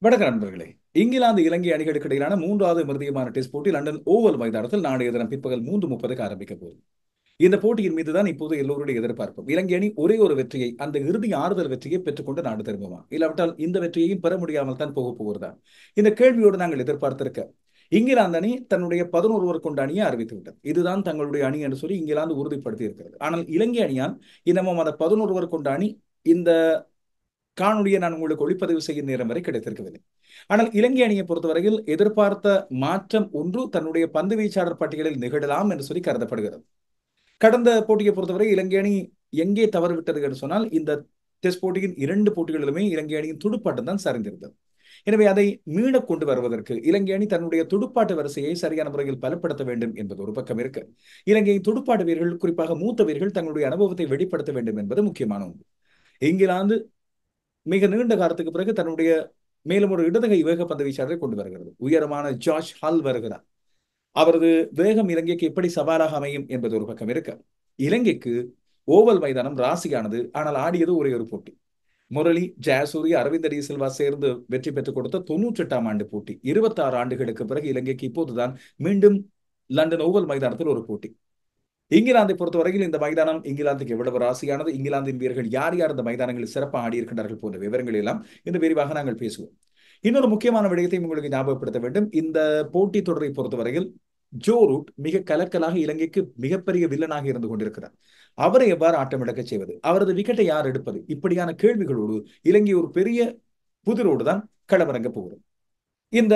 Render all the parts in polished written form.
வணக்கம் நண்பர்களே. இங்கிலாந்து இலங்கை அணிகளுக்கு இடையிலான மூன்றாவது மிருதியமான டெஸ்ட் போட்டி லண்டன் ஓவல் மைதானத்தில் நாளைய தினம் பிற்பகல் 3:30க்கு ஆரம்பிக்க போகுது. இந்த போட்டியின் மீதுதான் இப்போது எல்லோருடைய எதிர்பார்ப்பும். இலங்கை அணி ஒரே ஒரு வெற்றியை, அந்த இறுதி ஆறுதல் வெற்றியை பெற்றுக்கொண்டு நாடு திரும்புமா, இல்லாவிட்டால் இந்த வெற்றியையும் பெற முடியாமல் தான் போக போகிறதா? இந்த கேள்வியோடு நாங்கள் எதிர்பார்த்திருக்க இங்கிலாந்து அணி தன்னுடைய 11 கொண்ட அணியை அறிவித்து விட்டது. இதுதான் தங்களுடைய அணி என்று சொல்லி இங்கிலாந்து உறுதிப்படுத்தி இருக்கிறது. ஆனால் இலங்கை அணியால் இன்னமும் அந்த 11 கொண்ட அணி இந்த காணொலியை நான் உங்களுக்கு ஒளிப்பதிவு செய்யும் நேரம் வரை கிடைத்திருக்கவில்லை. ஆனால் இலங்கை அணியை பொறுத்தவரையில் எதிர்பார்த்த மாற்றம் ஒன்று தன்னுடைய பந்து வீச்சாளர் பட்டியலில் நிகழலாம் என்று சொல்லி கருதப்படுகிறது. கடந்த போட்டியை பொறுத்தவரை இலங்கை அணி எங்கே தவறு விட்டது என்று சொன்னால், இந்த டெஸ்ட் போட்டியின் 2 போட்டிகளிலுமே இலங்கை அணியின் துடுப்பாட்டம் தான் சரிந்திருந்தது. எனவே அதை மீள கொண்டு வருவதற்கு இலங்கை அணி தன்னுடைய துடுப்பாட்ட வரிசையை சரியான முறையில் பலப்படுத்த வேண்டும் என்பது ஒரு பக்கம் இருக்கு. இலங்கையின் துடுப்பாட்ட வீரர்கள், குறிப்பாக மூத்த வீரர்கள், தங்களுடைய அனுபவத்தை வெளிப்படுத்த வேண்டும் என்பது முக்கியமான ஒன்று. இங்கிலாந்து மிக நீண்ட காலத்துக்கு பிறகு தன்னுடைய மேலும் ஒரு இடதுகை வேகப்பந்து வீச்சாளரை கொண்டு வருகிறது. உயரமான ஜார்ஜ் ஹால் வருகிறார். அவரது வேகம் இலங்கைக்கு எப்படி சவாலாக அமையும் என்பது ஒரு பக்கம் இருக்கு. இலங்கைக்கு ஓவல் மைதானம் ராசியானது. ஆனால் ஆடியது ஒரே ஒரு போட்டி. முரளி, ஜெயசூரிய, அரவிந்த் டி சில்வா சேர்ந்து வெற்றி பெற்றுக் கொடுத்த 98ஆம் ஆண்டு போட்டி. 26 ஆண்டுகளுக்கு பிறகு இலங்கைக்கு இப்போதுதான் மீண்டும் லண்டன் ஓவல் மைதானத்தில் ஒரு போட்டி. இங்கிலாந்தை பொறுத்தவரையில் இந்த மைதானம் இங்கிலாந்துக்கு எவ்வளவு ராசியானது, இங்கிலாந்தின் வீரர்கள் யார் யார் இந்த மைதானங்களில் சிறப்பாக ஆடி இருக்கின்றார்கள் போன்ற விவரங்கள் எல்லாம் இந்த விரிவாக நாங்கள் பேசுவோம். இன்னொரு முக்கியமான விடயத்தை உங்களுக்கு ஞாபகப்படுத்த வேண்டும். இந்த போட்டி தொடரை பொறுத்தவரையில் ஜோ ரூட் மிக கலக்கலாக இலங்கைக்கு மிகப்பெரிய வில்லனாக இருந்து கொண்டிருக்கிறார். அவரை எவ்வாறு ஆட்டமிழக்க செய்வது, அவரது விக்கெட்டை யார் எடுப்பது, இப்படியான கேள்விகளோடு இலங்கை ஒரு பெரிய புதிரோடு தான் களமிறங்க போகிறது. இந்த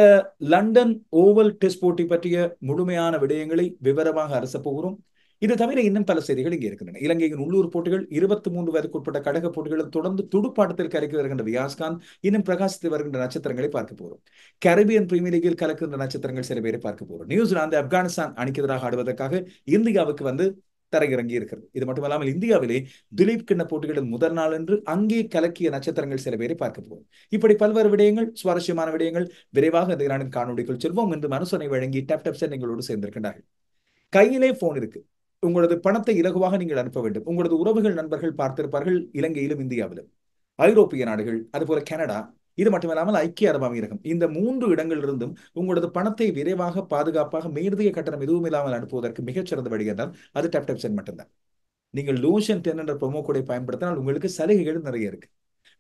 லண்டன் ஓவல் டெஸ்ட் போட்டி பற்றிய முழுமையான விடயங்களை விவரமாக அரச போகிறோம். இது தவிர இன்னும் பல செய்திகள் இங்கே இருக்கின்றன. இலங்கையின் உள்ளூர் போட்டிகள், 23 வயதுக்குட்பட்ட கடக போட்டிகளும் தொடர்ந்து துடுப்பாட்டத்தில் கலக்கி வருகின்ற வியாஸ்கான், இன்னும் பிரகாசித்து வருகின்ற நட்சத்திரங்களை பார்க்க போகிறோம். கரீபியன் பிரீமியர் லீகில் கலக்கின்ற நட்சத்திரங்கள் சில பேரை பார்க்க போகிறோம். நியூசிலாந்து ஆப்கானிஸ்தான் அணிக்கு எதிராக ஆடுவதற்காக இந்தியாவுக்கு வந்து தரையிறங்கி இருக்கிறது. இது மட்டுமல்லாமல் இந்தியாவிலே திலீப் கிண்ண போட்டிகளின் முதல் நாள் என்று அங்கே கலக்கிய நட்சத்திரங்கள் சில பேரை பார்க்க போகிறோம். இப்படி பல்வேறு விடயங்கள், சுவாரஸ்யமான விடயங்கள் விரைவாக இந்த நாளின் காணொலிக்குள் செல்வோம் என்று மனுசனை வழங்கி டப் எங்களோடு சேர்ந்திருக்கின்றார்கள். கையிலே போன் இருக்கு. உங்களது பணத்தை இலகுவாக நீங்கள் அனுப்ப வேண்டும். உங்களது உறவுகள், நண்பர்கள் பார்த்திருப்பார்கள். இலங்கையிலும் இந்தியாவிலும், ஐரோப்பிய நாடுகள், அதுபோல கனடா, இது மட்டுமில்லாமல் ஐக்கிய அரபு அமீரகம், இந்த 3 இடங்களிலிருந்தும் உங்களது பணத்தை விரைவாக, பாதுகாப்பாக, மேலதிக கட்டணம் எதுவும் இல்லாமல் அனுப்புவதற்கு மிகச்சிறந்த வழி என்றால் அது டப் சென்ட் மட்டும்தான். நீங்கள் லோஷன் 10 என்ற ப்ரோமோ கோடை பயன்படுத்தினால் உங்களுக்கு சலுகைகள் நிறைய இருக்கு.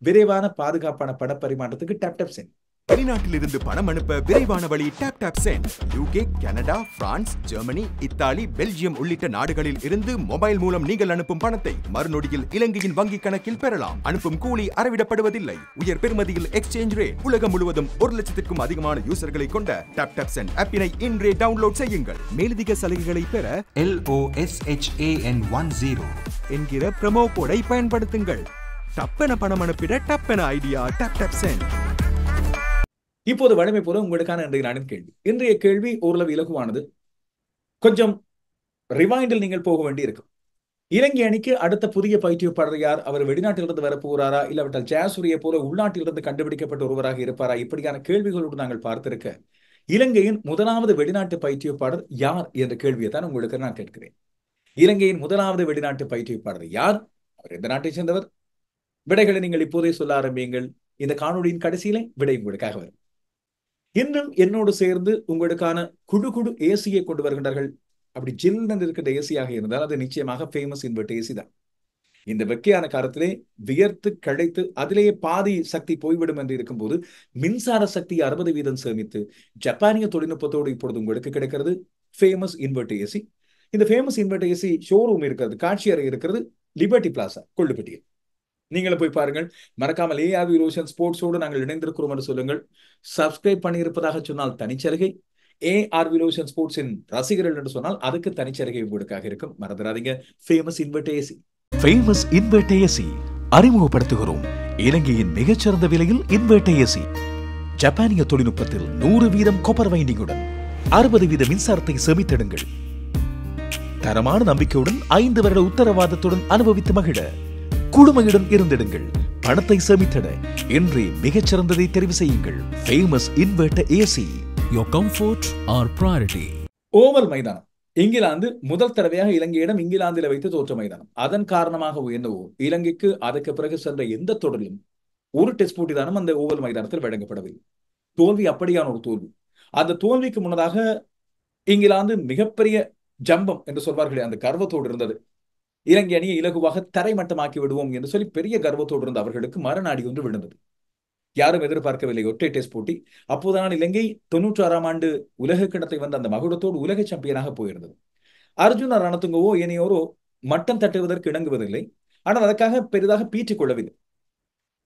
விரைவான பாதுகாப்பான பண பரிமாற்றத்துக்கு டப் சென்ட். வெளிநாட்டிலிருந்து பணம் அனுப்ப விரைவான வழி Tap Send. UK, Canada, France, Germany, Italy, Belgium உள்ளிட்ட நாடுகளில் இருந்து மொபைல் மூலம் நீங்கள் அனுப்பும் பணத்தை மறுநொடியில் இலங்கையின் வங்கி கணக்கில் பெறலாம். அனுப்பும் கூலி அறவிடப்படுவதில்லை. உயர் பெறுமதியில் எக்ஸ்சேஞ்ச் ரேட். உலகம் முழுவதும் 1 லட்சத்திற்கும் அதிகமான யூசர்களை கொண்ட டாப் சென்ட் ஆப்பினை இன்றே டவுன்லோட் செய்யுங்கள். மேலதிக சலுகைகளை பெற LOSHAN10 என்கிற ப்ரோமோ கோடை பயன்படுத்துங்கள். டப்பென பணம் அனுப்பிட டப்பென ஐடியா டாப் சென்ட். இப்போது வழமை போல உங்களுக்கான இன்றைய நாளின் கேள்வி. இன்றைய கேள்வி ஓரளவு இலகுவானது. கொஞ்சம் ரிவைண்டில் நீங்கள் போக வேண்டி இருக்கும். இலங்கை அணிக்கு அடுத்த புதிய பயிற்றுவிப்பாளர் யார்? அவர் வெளிநாட்டிலிருந்து வரப்போகிறாரா, இல்லாவிட்டால் ஜெயசூரிய போல உள்நாட்டிலிருந்து கண்டுபிடிக்கப்பட்ட ஒருவராக இருப்பாரா? இப்படியான கேள்விகளோடு நாங்கள் பார்த்திருக்க இலங்கையின் முதலாவது வெளிநாட்டு பயிற்றுவிப்பாளர் யார் என்ற கேள்வியை தான் உங்களுக்கு நான் கேட்கிறேன். இலங்கையின் முதலாவது வெளிநாட்டு பயிற்றுவிப்பாளர் யார்? அவர் எந்த நாட்டை சேர்ந்தவர்? விடைகளை நீங்கள் இப்போதே சொல்ல ஆரம்பியுங்கள். இந்த காணொலியின் கடைசியிலே விடை உங்களுக்காக வரும். இன்னும் என்னோடு சேர்ந்து உங்களுக்கான குடு ஏசியை கொண்டு வருகின்றார்கள். அப்படி ஜில்னு இருக்கின்ற ஏசியாக இருந்தால் அது நிச்சயமாக ஃபேமஸ் இன்வெர்ட் ஏசி தான். இந்த வெக்கையான காலத்திலே வியர்த்து கழைத்து அதிலேயே பாதி சக்தி போய்விடும் என்று இருக்கும்போது மின்சார சக்தி 60% சேமித்து ஜப்பானிய தொழில்நுட்பத்தோடு இப்பொழுது உங்களுக்கு கிடைக்கிறது ஃபேமஸ் இன்வெர்ட் ஏசி. இந்த ஃபேமஸ் இன்வெர்ட் ஏசி ஷோரூம் இருக்கிறது, காட்சி அறை இருக்கிறது லிபர்டி பிளாசா கொள்ளுப்பட்டியில். நீங்களும் போய் பாருங்கள். மறக்காமல் ARV லோஷன் ஸ்போர்ட்ஸோடு நாங்கள் இணைந்திருக்கிறோம் என்று சொல்லுங்கள். சப்ஸ்கிரைப் பண்ணி இருப்பதாக சொன்னால் தனிச்சலுகை, ARV லோஷன் ஸ்போர்ட்ஸின் ரசிகர்கள் என்று சொன்னால் அதுக்கு தனிச்சலுகை உங்களுக்காக இருக்கும். மறந்துடாதீங்க. Famous invert AC. Famous invert AC அறிமுகப்படுத்துகிறோம். இலங்கையின் மிகச்சிறந்த விலையில் இன்வெர்ட் ஏசி. ஜப்பானிய தொழில்நுட்பத்தில் 100% காப்பர் வைண்டிங்குடன் 60% மின்சாரத்தை சேமித்திடுங்கள். தரமான நம்பிக்கையுடன் 5 வருட உத்தரவாதத்துடன் அனுபவித்து மகிழ குழுமையுடன் இருந்திடுங்கள். பணத்தை சேமித்திட இன்றே மிகச்சிறந்ததை தெரிவு செய்யுங்கள். Famous invert AC. Your comfort our priority. Oval மைதானம் இங்கிலாந்து முதல் தடவையாக இலங்கையிடம் இங்கிலாந்தில் வைத்து தோற்ற மைதானம். அதன் காரணமாக என்னவோ இலங்கைக்கு அதற்கு பிறகு சென்ற எந்த தொடரிலும் ஒரு டெஸ்ட் போட்டி தானும் அந்த ஓவல் மைதானத்தில் வழங்கப்படவில்லை. தோல்வி அப்படியான ஒரு தோல்வி. அந்த தோல்விக்கு முன்னதாக இங்கிலாந்து மிகப்பெரிய ஜம்பம் என்று சொல்வார்களே அந்த கர்வத்தோடு இருந்தது. இலங்கை அணியை இலகுவாக தரைமட்டமாக்கி விடுவோம் என்று சொல்லி பெரிய கர்வத்தோடு இருந்த அவர்களுக்கு மரணாடி ஒன்று விழுந்தது. யாரும் எதிர்பார்க்கவில்லை ஒற்றை டெஸ்ட் போட்டி. அப்போதான் இலங்கை 96ஆம் ஆண்டு உலக கிண்ணத்தை வந்த அந்த மகுடத்தோடு உலக சாம்பியனாக போயிருந்தது. அர்ஜுன ரணதுங்கவோ இனியோரோ மட்டம் தட்டுவதற்கு இணங்குவதில்லை. ஆனால் அதற்காக பெரிதாக பீற்றிக் கொள்ளவில்லை.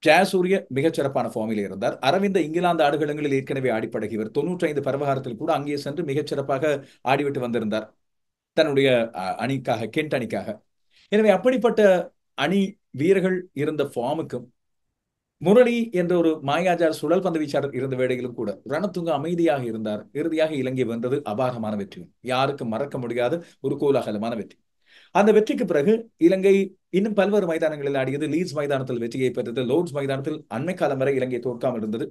ஜெயசூரிய மிகச்சிறப்பான ஃபார்மில் இருந்தார். அரவிந்த இங்கிலாந்து ஆடுகளங்களில் ஏற்கனவே ஆடிப்பழகியவர். 95 பருவகாலத்தில் கூட அங்கே சென்று மிகச்சிறப்பாக ஆடிவிட்டு வந்திருந்தார் தன்னுடைய அணிக்காக, கென்ட் அணிக்காக. எனவே அப்படிப்பட்ட அணி வீரர்கள் இருந்த ஃபார்முக்கும் முரளி என்ற ஒரு மாயாஜார் சுழல் பந்து வீச்சாளர் இருந்த வேளையிலும் கூட ரணதுங்க அமைதியாக இருந்தார். இறுதியாக இலங்கை வென்றது அபாரமான வெற்றி. யாருக்கும் மறக்க முடியாத ஒரு கோலாகலமான வெற்றி. அந்த வெற்றிக்கு பிறகு இலங்கை இன்னும் பல்வேறு மைதானங்களில் ஆடியது. லீட்ஸ் மைதானத்தில் வெற்றியை பெற்றது. லோர்ட்ஸ் மைதானத்தில் அண்மை காலம் வரை இலங்கை தோற்காமல் இருந்தது.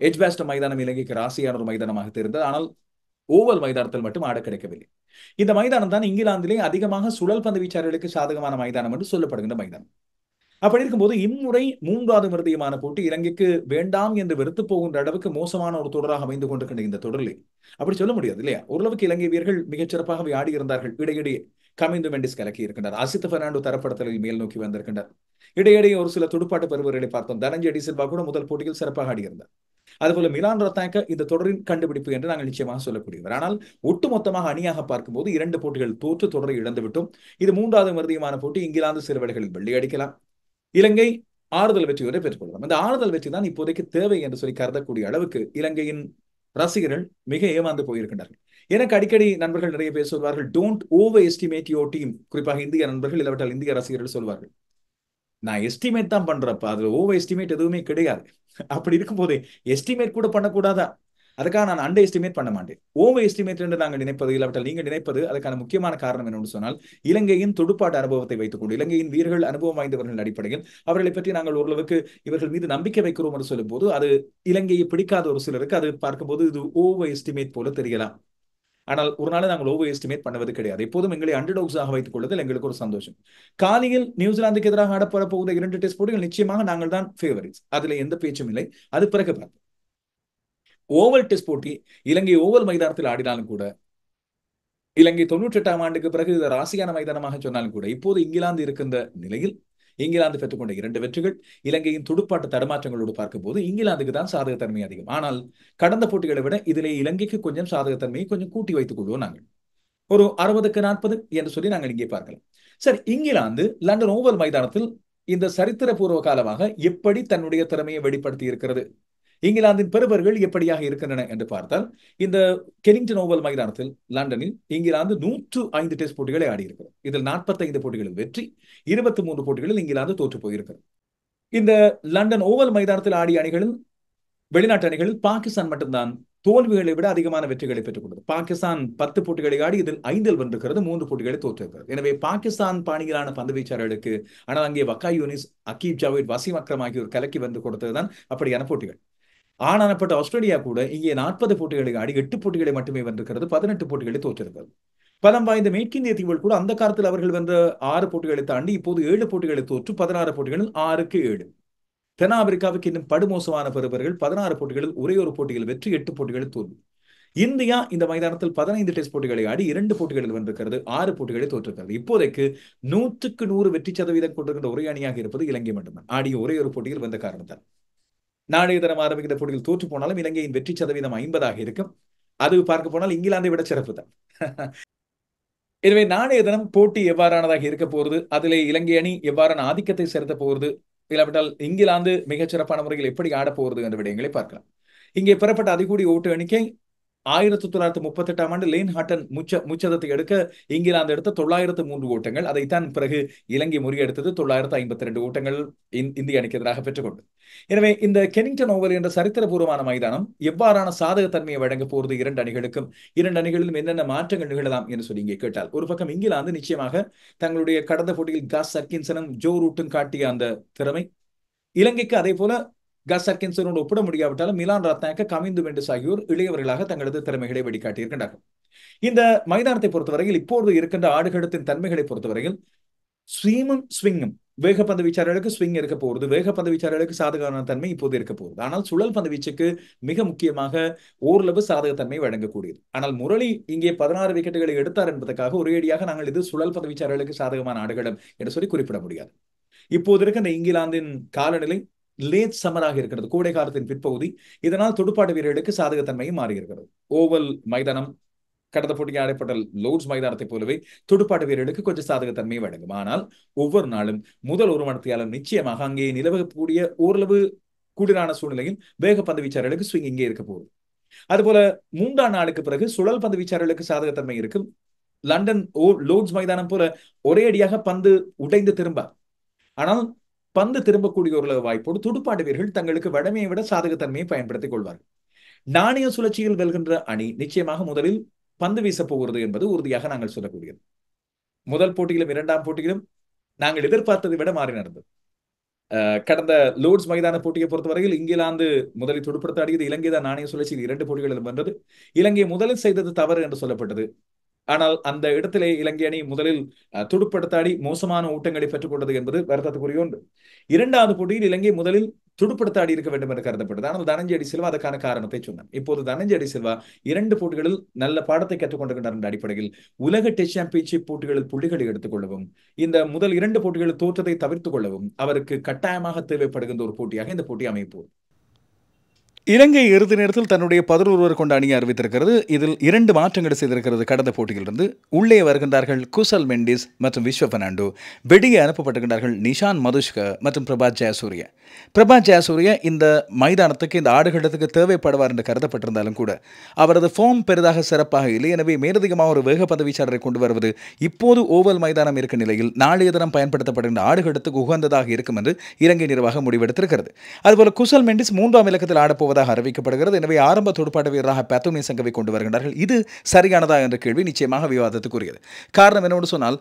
எட்ஜ்பாஸ்டன் மைதானம் இலங்கைக்கு ராசியான ஒரு மைதானமாக தெரிந்தது. ஆனால் ஓவல் மைதானத்தில் மட்டும் ஆட கிடைக்கவில்லை. இந்த மைதானம் தான் இங்கிலாந்திலே அதிகமாக சுழல் பந்து வீச்சாளர்களுக்கு சாதகமான மைதானம் என்று சொல்லப்படுகின்ற மைதானம். அப்படி இருக்கும்போது இம்முறை 3வது மிருதியமான போட்டி இலங்கைக்கு வேண்டாம் என்று வெறுத்து போகின்ற அளவுக்கு மோசமான ஒரு தொடராக அமைந்து கொண்டிருக்கின்ற இந்த தொடரில் அப்படி சொல்ல முடியாது இல்லையா? ஓரளவுக்கு இலங்கை வீரர்கள் மிகச்சிறப்பாகவே ஆடி இருந்தார்கள். இடையிடையே கமிந்து மெண்டிஸ் கலக்கி இருக்கின்றார். அசித் பெர்னாண்டோ தரப்படுத்தலில் மேல் நோக்கி வந்திருக்கின்றார். இடையிடையே ஒரு சில துடுப்பாட்டு பெறுவர்களை பார்த்தோம். தனஞ்சய டி சில்வா கூட முதல் போட்டியில் சிறப்பாக ஆடியிருந்தார். அதுபோல மிலான் ரத்தாங்க இந்த தொடரின் கண்டுபிடிப்பு என்று நாங்கள் நிச்சயமாக சொல்லக்கூடியவர். ஆனால் ஒட்டுமொத்தமாக அணியாக பார்க்கும்போது 2 போட்டிகள் தோற்று தொடரை இழந்துவிட்டோம். இது 3வது மிருதியமான போட்டி. இங்கிலாந்து சில வேளைகளில் வெள்ளி அடிக்கலாம். இலங்கை ஆறுதல் வெற்றியோடு பெற்றுக்கொள்ளலாம். இந்த ஆறுதல் வெற்றி தான் இப்போதைக்கு தேவை என்று சொல்லி கருதக்கூடிய அளவுக்கு இலங்கையின் ரசிகர்கள் மிக ஏமாந்து போயிருக்கின்றார்கள். எனக்கு அடிக்கடி நண்பர்கள் நிறைய பேர் சொல்வார்கள், don't over estimate your team. குறிப்பாக இந்திய நண்பர்கள், இல்லாவிட்டால் இந்திய ரசிகர்கள் சொல்வார்கள், நான் எஸ்டிமேட் தான் பண்றப்ப அதுல ஓவர் எஸ்டிமேட் எதுவுமே கிடையாது. அப்படி இருக்கும் போதே எஸ்டிமேட் கூட பண்ணக்கூடாதா? அதுக்காக நான் அண்டர் எஸ்டிமேட் பண்ண மாட்டேன். ஓவர் எஸ்டிமேட் என்று நாங்கள் நினைப்பது, இல்லாவிட்டால் நீங்கள் நினைப்பது, அதுக்கான முக்கியமான காரணம் என்னன்னு சொன்னால் இலங்கையின் துடுப்பாட்ட அனுபவத்தை வைத்துக் கொண்டு இலங்கையின் வீரர்கள் அனுபவம் வாய்ந்தவர்கள் அடிப்படையில் அவர்களை பற்றி நாங்கள் ஓரளவுக்கு இவர்கள் மீது நம்பிக்கை வைக்கிறோம் என்று சொல்லும் போது அது இலங்கையை பிடிக்காத ஒரு சிலருக்கு அது பார்க்கும்போது இது ஓவர் எஸ்டிமேட் போல தெரியலாம். ஆனால் ஒரு நாள் நாங்கள் ஓவர் எஸ்டிமேட் பண்ணுவது கிடையாது. எப்போதும் எங்களை அண்டர்டாக்ஸாக வைத்துக் கொள்வதில் எங்களுக்கு ஒரு சந்தோஷம். காலையில் நியூசிலாந்துக்கு எதிராக ஆடப்பட போகிற 2 டெஸ்ட் போட்டிகள் நிச்சயமாக நாங்கள் தான் ஃபேவரிட்ஸ். அதுல எந்த பேச்சும் இல்லை. அது பிறகு பார்ப்போம். ஓவல் டெஸ்ட் போட்டி இலங்கை ஓவல் மைதானத்தில் ஆடினாலும் கூட இலங்கை 98ஆம் ஆண்டுக்கு பிறகு ராசியான மைதானமாக சொன்னாலும் கூட இப்போது இங்கிலாந்து இருக்கின்ற நிலையில் இங்கிலாந்து பெற்றுக்கொண்ட 2 வெற்றிகள் இலங்கையின் துடுப்பாட்ட தடுமாற்றங்களோடு பார்க்கும்போது இங்கிலாந்துக்கு தான் சாதகத்தன்மை அதிகம். ஆனால் கடந்த போட்டிகளை விட இதிலே இலங்கைக்கு கொஞ்சம் சாதகத்தன்மையை கொஞ்சம் கூட்டி வைத்துக் கொள்வோம். நாங்கள் ஒரு 60க்கு 40 என்று சொல்லி நாங்கள் இங்கே பார்க்கலாம். சரி, இங்கிலாந்து லண்டன் ஓவல் மைதானத்தில் இந்த சரித்திரபூர்வ காலமாக எப்படி தன்னுடைய திறமையை வெளிப்படுத்தி இருக்கிறது, இங்கிலாந்தின் பெறுபர்கள் எப்படியாக இருக்கின்றன என்று பார்த்தால் இந்த கெனிங்டன் ஓவல் மைதானத்தில் லண்டனில் இங்கிலாந்து 105 டெஸ்ட் போட்டிகளை ஆடியிருக்கிறது. இதில் 45 போட்டிகளில் வெற்றி, 23 போட்டிகளில் இங்கிலாந்து தோற்று போயிருக்கிறது. இந்த லண்டன் ஓவல் மைதானத்தில் ஆடிய அணிகளில் வெளிநாட்டு அணிகளில் பாகிஸ்தான் மட்டும்தான் தோல்விகளை விட அதிகமான வெற்றிகளை பெற்றுக் கொண்டது. பாகிஸ்தான் 10 போட்டிகளை ஆடி இதில் 5 வென்றிருக்கிறது, 3 போட்டிகளை தோற்றிருக்கிறது. எனவே பாகிஸ்தான் பாணியிலான பந்து வீச்சாளர்களுக்கு, ஆனால் அங்கே வக்காய் யூனிஸ், அகீப் ஜாவேத், வசீம் அக்ரம் ஆகியோர் கலக்கி வந்து கொடுத்ததுதான் அப்படியான போட்டிகள். ஆனானப்பட்ட ஆஸ்திரேலியா கூட இங்கே 40 போட்டிகளை ஆடி 8 போட்டிகளை மட்டுமே வென்றிருக்கிறது, 18 போட்டிகளை தோற்றிருக்கிறது. பலம் வாய்ந்த மேற்கிந்திய தீவுகள் கூட அந்த காலத்தில் அவர்கள் வென்ற 6 போட்டிகளை தாண்டி இப்போது 7 போட்டிகளை தோற்று 16 போட்டிகளில் 6க்கு 7. தென்னாப்பிரிக்காவுக்கு இன்னும் படுமோசமான பெறுபர்கள் 16 போட்டிகளில் ஒரே ஒரு போட்டியில் வெற்றி, 8 போட்டிகளில் தோல்வி. இந்தியா இந்த மைதானத்தில் 15 டெஸ்ட் போட்டிகளை ஆடி 2 போட்டிகளில் வென்றிருக்கிறது, 6 போட்டிகளை தோற்றிருக்கிறது. இப்போதைக்கு 100க்கு 100 வெற்றி சதவீதம் கொண்டிருக்கின்ற ஒரே அணியாக இருப்பது இலங்கை மட்டும்தான். ஆடிய ஒரே ஒரு போட்டியில் வென்ற காரணத்தால் நாளைய தினம் ஆரம்பிக்கிற போட்டியில் தோற்று போனாலும் இலங்கையின் வெற்றி சதவீதம் 50 இருக்கும். அது பார்க்க போனால் இங்கிலாந்தை விட சிறப்பு தான். எனவே நாளைய தினம் போட்டி எவ்வாறானதாக இருக்க போகிறது, அதிலே இலங்கை அணி எவ்வாறான ஆதிக்கத்தை செலுத்த போகிறது, இல்லாவிட்டால் இங்கிலாந்து மிகச்சிறப்பான முறையில் எப்படி ஆடப்போகிறது என்ற விடயங்களை பார்க்கலாம். இங்கே பெறப்பட்ட அதிகூடிய ஓட்டு எண்ணிக்கை 1938ஆம் ஆண்டு லேன் ஹாட்டன் முச்சதத்தை எடுக்க இங்கிலாந்து எடுத்த 903 ஓட்டங்கள். அதைத்தான் பிறகு இலங்கை முறியெடுத்தது 952 ஓட்டங்கள் இந்திய அணிக்கு எதிராக பெற்றுக்கொண்டு. எனவே இந்த கெனிங்டன் ஓவல் என்ற சரித்திரபூர்வமான மைதானம் எவ்வாறான சாதகத்தன்மையை வழங்க போகிறது 2 அணிகளுக்கும், 2 அணிகளிலும் என்னென்ன மாற்றங்கள் நிகழலாம் என்று சொல்லி இங்கே கேட்டால், ஒரு பக்கம் இங்கிலாந்து நிச்சயமாக தங்களுடைய கடந்த போட்டியில் காஸ் அட்கின்சனும் ஜோ ரூட்டும் காட்டிய அந்த திறமை, இலங்கைக்கு அதே போல காஸ் அட்கின்சனோடு ஒப்பிட முடியாவிட்டாலும் மிலான் ரத்னாக்க, கமிந்து மெண்டிஸ் ஆகியோர் இளையவர்களாக தங்களது திறமைகளை வெளிக்காட்டியிருக்கின்றார்கள். இந்த மைதானத்தை பொறுத்தவரையில் இப்போது இருக்கின்ற ஆடுகளத்தின் தன்மைகளை பொறுத்தவரையில் ஸ்வீமும் ஸ்விங்கும் வேகப்பந்து வீச்சாளர்களுக்கு ஸ்விங் இருக்க போகிறது, வேகப்பந்து வீச்சாளர்களுக்கு சாதகமான தன்மை இப்போது இருக்க போகுது. ஆனால் சுழல் பந்து வீச்சுக்கு மிக முக்கியமாக ஓரளவு சாதகத்தன்மை வழங்கக்கூடியது. ஆனால் முரளி இங்கே 16 விக்கெட்டுகளை எடுத்தார் என்பதற்காக ஒரேடியாக நாங்கள் இது சுழல் பந்து வீச்சாளர்களுக்கு சாதகமான ஆடுகளம் என்று சொல்லி குறிப்பிட முடியாது. இப்போது இருக்க இந்த இங்கிலாந்தின் காலநிலை லேட் சம்மராக இருக்கிறது, கோடை காலத்தின் பிற்பகுதி. இதனால் துடுப்பாட்ட வீரர்களுக்கு சாதகத்தன்மையும் மாறி இருக்கிறது. ஓவல் மைதானம் கடந்த போட்டிக்கு ஆடப்பட்ட லோர்ட்ஸ் மைதானத்தை போலவே துடுப்பாட்ட வீரர்களுக்கு கொஞ்சம் சாதகத்தன்மையை வழங்கும். ஆனால் ஒவ்வொரு நாளும் முதல் ஒரு மணித்தியாலும் நிச்சயமாக அங்கே நிலவக்கூடிய ஓரளவு குளிரான சூழ்நிலையில் வேகப்பந்து வீச்சாளர்களுக்கு ஸ்விங் இங்கே இருக்க போகுது. அதுபோல 3ஆம் நாளுக்கு பிறகு சுழல் பந்து வீச்சாளர்களுக்கு சாதகத்தன்மை இருக்கும். லண்டன் லோர்ட்ஸ் மைதானம் போல ஒரே அடியாக பந்து உடைந்து திரும்ப, ஆனால் பந்து திரும்பக்கூடிய ஒரு வாய்ப்போடு துடுப்பாட்ட வீரர்கள் தங்களுக்கு வடமையை விட சாதகத்தன்மையை பயன்படுத்திக் கொள்வார்கள். நாணய சுழற்சியில் வெல்கின்ற அணி நிச்சயமாக முதலில் பந்து வீச போகிறது என்பது உறுதியாக நாங்கள் சொல்லக்கூடியது. முதல் போட்டியிலும் 2ஆம் போட்டியிலும் நாங்கள் எதிர்பார்த்ததை விட மாறி நடந்தது. கடந்த லோர்ட்ஸ் மைதான போட்டியை பொறுத்தவரையில் இங்கிலாந்து முதலில் துடுப்படுத்த ஆடியது, இலங்கை தான் நாணய சுழற்சியில் 2 போட்டிகளிலும் வென்றது. இலங்கை முதலில் செய்தது தவறு என்று சொல்லப்பட்டது. ஆனால் அந்த இடத்திலே இலங்கை அணி முதலில் துடுப்படுத்தாடி மோசமான ஊட்டங்களை பெற்றுக் கொண்டது என்பது வருத்தத்துக்குரிய ஒன்று. 2வது போட்டியில் இலங்கை முதலில் துடுப்படுத்தாடி இருக்க வேண்டும் என்று கருதப்பட்டது. ஆனால் தனஞ்சய டி சில்வா அதற்கான காரணத்தை சொன்னார். இப்போது தனஞ்சய டி சில்வா 2 போட்டிகளில் நல்ல பாடத்தை கற்றுக்கொண்டிருக்கின்றார் என்ற அடிப்படையில் உலக டெஸ்ட் சாம்பியன்ஷிப் போட்டிகளில் புள்ளிகளை எடுத்துக் கொள்ளவும், இந்த முதல் 2 போட்டிகளில் தோற்றத்தை தவிர்த்துக் கொள்ளவும் அவருக்கு கட்டாயமாக தேவைப்படுகின்ற ஒரு போட்டியாக இந்த போட்டி அமைப்போம். இலங்கை இறுதி நேரத்தில் தன்னுடைய 11 கொண்ட அணியை அறிவித்திருக்கிறது. இதில் 2 மாற்றங்களை செய்திருக்கிறது. கடந்த போட்டியிலிருந்து உள்ளே வருகின்றார்கள் குசல் மெண்டிஸ் மற்றும் விஸ்வ பெர்னாண்டோ. வெளியே அனுப்பப்பட்டிருக்கின்றார்கள் நிஷான் மதுஷ்க மற்றும் பிரபாத் ஜெயசூரிய. பிரபாத் ஜெயசூரிய இந்த மைதானத்துக்கு, இந்த ஆடுகளத்துக்கு தேவைப்படுவார் என்று கருதப்பட்டிருந்தாலும் கூட அவரது ஃபார்ம் பெரிதாக சிறப்பாக இல்லை. எனவே மேலதிகமாக ஒரு வேகப்பந்து வீச்சாளரை கொண்டு வருவது இப்போது ஓவல் மைதானம் இருக்கும் நிலையில் நாளைய தினம் பயன்படுத்தப்படுகின்ற ஆடுகளத்துக்கு உகந்ததாக இருக்கும் என்று இலங்கை நிர்வாகம் முடிவெடுத்திருக்கிறது. அதுபோல குசல் மெண்டிஸ் 3ஆம் இலக்கத்தில் ஆடப்போவது அறிவிக்கப்படுகிறது. எனவே ஆரம்ப துடுப்பாட்ட வீரராக பேத்து நிசங்கவை கொண்டு வருகின்றார்கள். இது சரியானதா என்ற கேள்வி நிச்சயமாக விவாதத்துக்குரியது. காரணம் என்னவென்று சொன்னால்,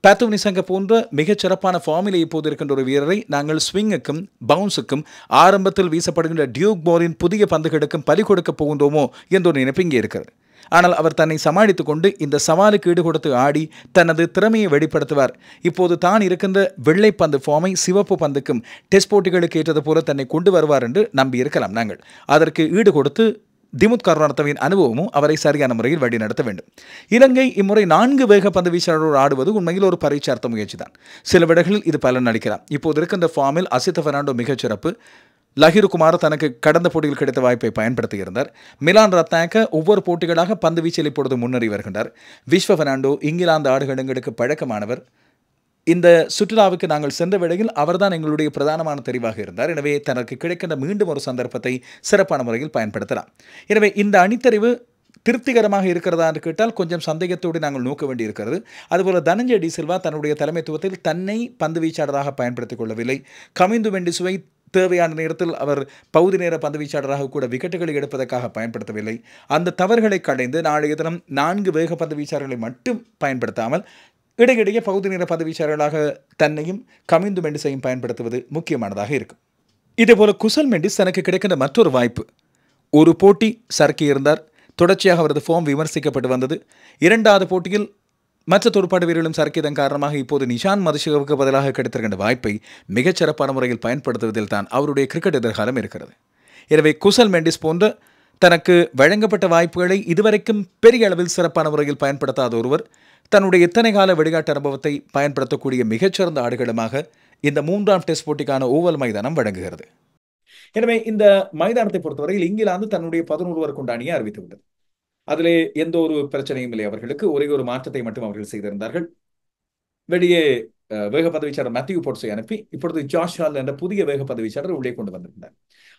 பேத்து நிசங்க போன்ற மிகச் சிறப்பான ஃபார்மிலே இப்போது இருக்கின்ற ஒரு வீரரை நாங்கள் ஸ்விங்குக்கும் பவுன்ஸுக்கும் ஆரம்பத்தில் வீசப்படுகின்ற டியூக் பாலின் புதிய பந்துகளுக்கும் பலி கொடுக்க போகின்றோமோ என்ற ஒரு நினைப்பு இங்கே இருக்கிறது. ஆனால் அவர் தன்னை சமாளித்துக் கொண்டு இந்த சவாலுக்கு ஈடு கொடுத்து ஆடி தனது திறமையை வெளிப்படுத்துவார். இப்போது தான் இருக்கின்ற வெள்ளை பந்து ஃபார்மை சிவப்பு பந்துக்கும் டெஸ்ட் போட்டிகளுக்கு ஏற்றது போல தன்னை கொண்டு வருவார் என்று நம்பியிருக்கலாம். நாங்கள் அதற்கு ஈடு கொடுத்து திமுத் கருணாரத்னவின் அனுபவமும் அவரை சரியான முறையில் வழிநடத்த வேண்டும். இலங்கை இம்முறை 4 வேகப்பந்து வீச்சாளரோடு ஆடுவது உண்மையில் ஒரு பரீட்சார்த்த முயற்சி தான். சில விடங்களில் இது பலன் அளிக்கலாம். இப்போது இருக்கின்ற ஃபார்மில் அசித் பெர்னாண்டோ மிகச்சிறப்பு. லஹிரு குமார் தனக்கு கடந்த போட்டியில் கிடைத்த வாய்ப்பை பயன்படுத்தியிருந்தார். மிலான் ரத்னாக்க ஒவ்வொரு போட்டிகளாக பந்து வீச்சில் இப்பொழுது முன்னேறி வருகின்றார். விஸ்வ பெர்னாண்டோ இங்கிலாந்து ஆடுகளங்களுக்கு பழக்கமானவர். இந்த சுற்றுலாவுக்கு நாங்கள் சென்ற வேளையில் அவர்தான் எங்களுடைய பிரதானமான தெரிவாக இருந்தார். எனவே தனக்கு கிடைக்கின்ற மீண்டும் ஒரு சந்தர்ப்பத்தை சிறப்பான முறையில் பயன்படுத்தலாம். எனவே இந்த அணித்தறிவு திருப்திகரமாக இருக்கிறதா என்று கேட்டால் கொஞ்சம் சந்தேகத்தோடு நாங்கள் நோக்க வேண்டியிருக்கிறது. அதுபோல தனஞ்சய டி சில்வா தன்னுடைய தலைமைத்துவத்தில் தன்னை பந்து வீச்சாளராக பயன்படுத்திக் கொள்ளவில்லை. கமிந்து மெண்டிஸுவை தேவையான நேரத்தில் அவர் பகுதி நேர பந்து வீச்சாளராக கூட விக்கெட்டுகளை எடுப்பதற்காக பயன்படுத்தவில்லை. அந்த தவறுகளை களைந்து நாளைய தினம் 4 வேக பந்து வீச்சாளர்களை மட்டும் பயன்படுத்தாமல் இடையிடையே பகுதி நேர பந்து வீச்சாளர்களாக தன்னையும் கமிந்து மெண்டிஸையும் பயன்படுத்துவது முக்கியமானதாக இருக்கும். இதேபோல குசல் மெண்டிஸ் தனக்கு கிடைக்கின்ற மற்றொரு வாய்ப்பு. ஒரு போட்டி சறுக்கி இருந்தார், தொடர்ச்சியாக அவரது ஃபார்ம் விமர்சிக்கப்பட்டு வந்தது. 2வது போட்டியில் மற்ற துடுப்பாட்ட வீரர்களும் சறுக்கியதன் காரணமாக இப்போது நிஷான் மதுஷ்கவுக்கு பதிலாக கிடைத்திருக்கின்ற வாய்ப்பை மிகச்சிறப்பான முறையில் பயன்படுத்துவதில் தான் அவருடைய கிரிக்கெட் எதிர்காலம் இருக்கிறது. எனவே குசல் மெண்டிஸ் போன்ற தனக்கு வழங்கப்பட்ட வாய்ப்புகளை இதுவரைக்கும் பெரிய அளவில் சிறப்பான முறையில் பயன்படுத்தாத ஒருவர் தன்னுடைய இத்தனை கால வெளிநாட்டு அனுபவத்தை பயன்படுத்தக்கூடிய மிகச்சிறந்த ஆடுகளமாக இந்த 3ஆம் டெஸ்ட் போட்டிக்கான ஓவல் மைதானம் வழங்குகிறது. எனவே இந்த மைதானத்தை பொறுத்தவரையில் இங்கிலாந்து தன்னுடைய 11 கொண்ட அணியை அறிவித்துவிட்டது. அதிலே எந்த ஒரு பிரச்சனையும் இல்லை அவர்களுக்கு. ஒரே ஒரு மாற்றத்தை மட்டும் அவர்கள் செய்திருந்தார்கள். வெளியே வேகப்பந்து வீச்சாளர் மேத்யூ போட்ஸை அனுப்பி இப்பொழுது ஜாஷ் ஹால் என்ற புதிய வேகப்பந்து வீச்சாளர் உள்ளே கொண்டு வந்திருந்தார்.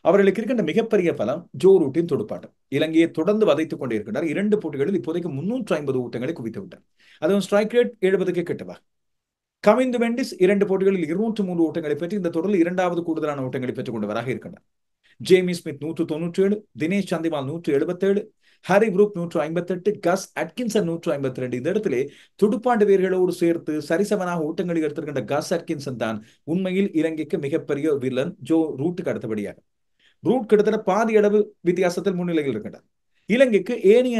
அவர்களுக்கு இருக்கின்ற மிகப்பெரிய பலம் ஜோ ரூட்டின் துடுப்பாட்டம். இலங்கையை தொடர்ந்து வதைத்துக் கொண்டே இருக்கின்றார். 2 போட்டிகளில் இப்போதைக்கு 350 ஊட்டங்களை குவித்து விட்டார். அதுவும் ஸ்ட்ரைக் ரேட் 70க்கு கிட்டவா. கமிந்து மெண்டிஸ் 2 போட்டிகளில் 203 ஓட்டங்களை பெற்று இந்த தொடரில் 2வது கூடுதலான ஓட்டங்களை பெற்றுக் கொண்டவராக இருக்கின்றார். Jamie Smith 197, Dinesh Chandimal 177, Harry Brook 158, கஸ் அட்கின்சன் 152. இந்த இடத்திலே துடுப்பாண்டு வீரர்களோடு சேர்த்து சரிசமனாக ஓட்டங்களை எடுத்திருக்கின்ற கஸ் அட்கின்சன் தான் உண்மையில் இலங்கைக்கு மிகப்பெரிய வில்லன் ஜோ ரூட்டுக்கு அடுத்தபடியாக. ரூட் கிட்டத்தட்ட பாதி அளவு வித்தியாசத்தில் முன்னிலையில் இருக்கின்றார். இலங்கைக்கு ஏனைய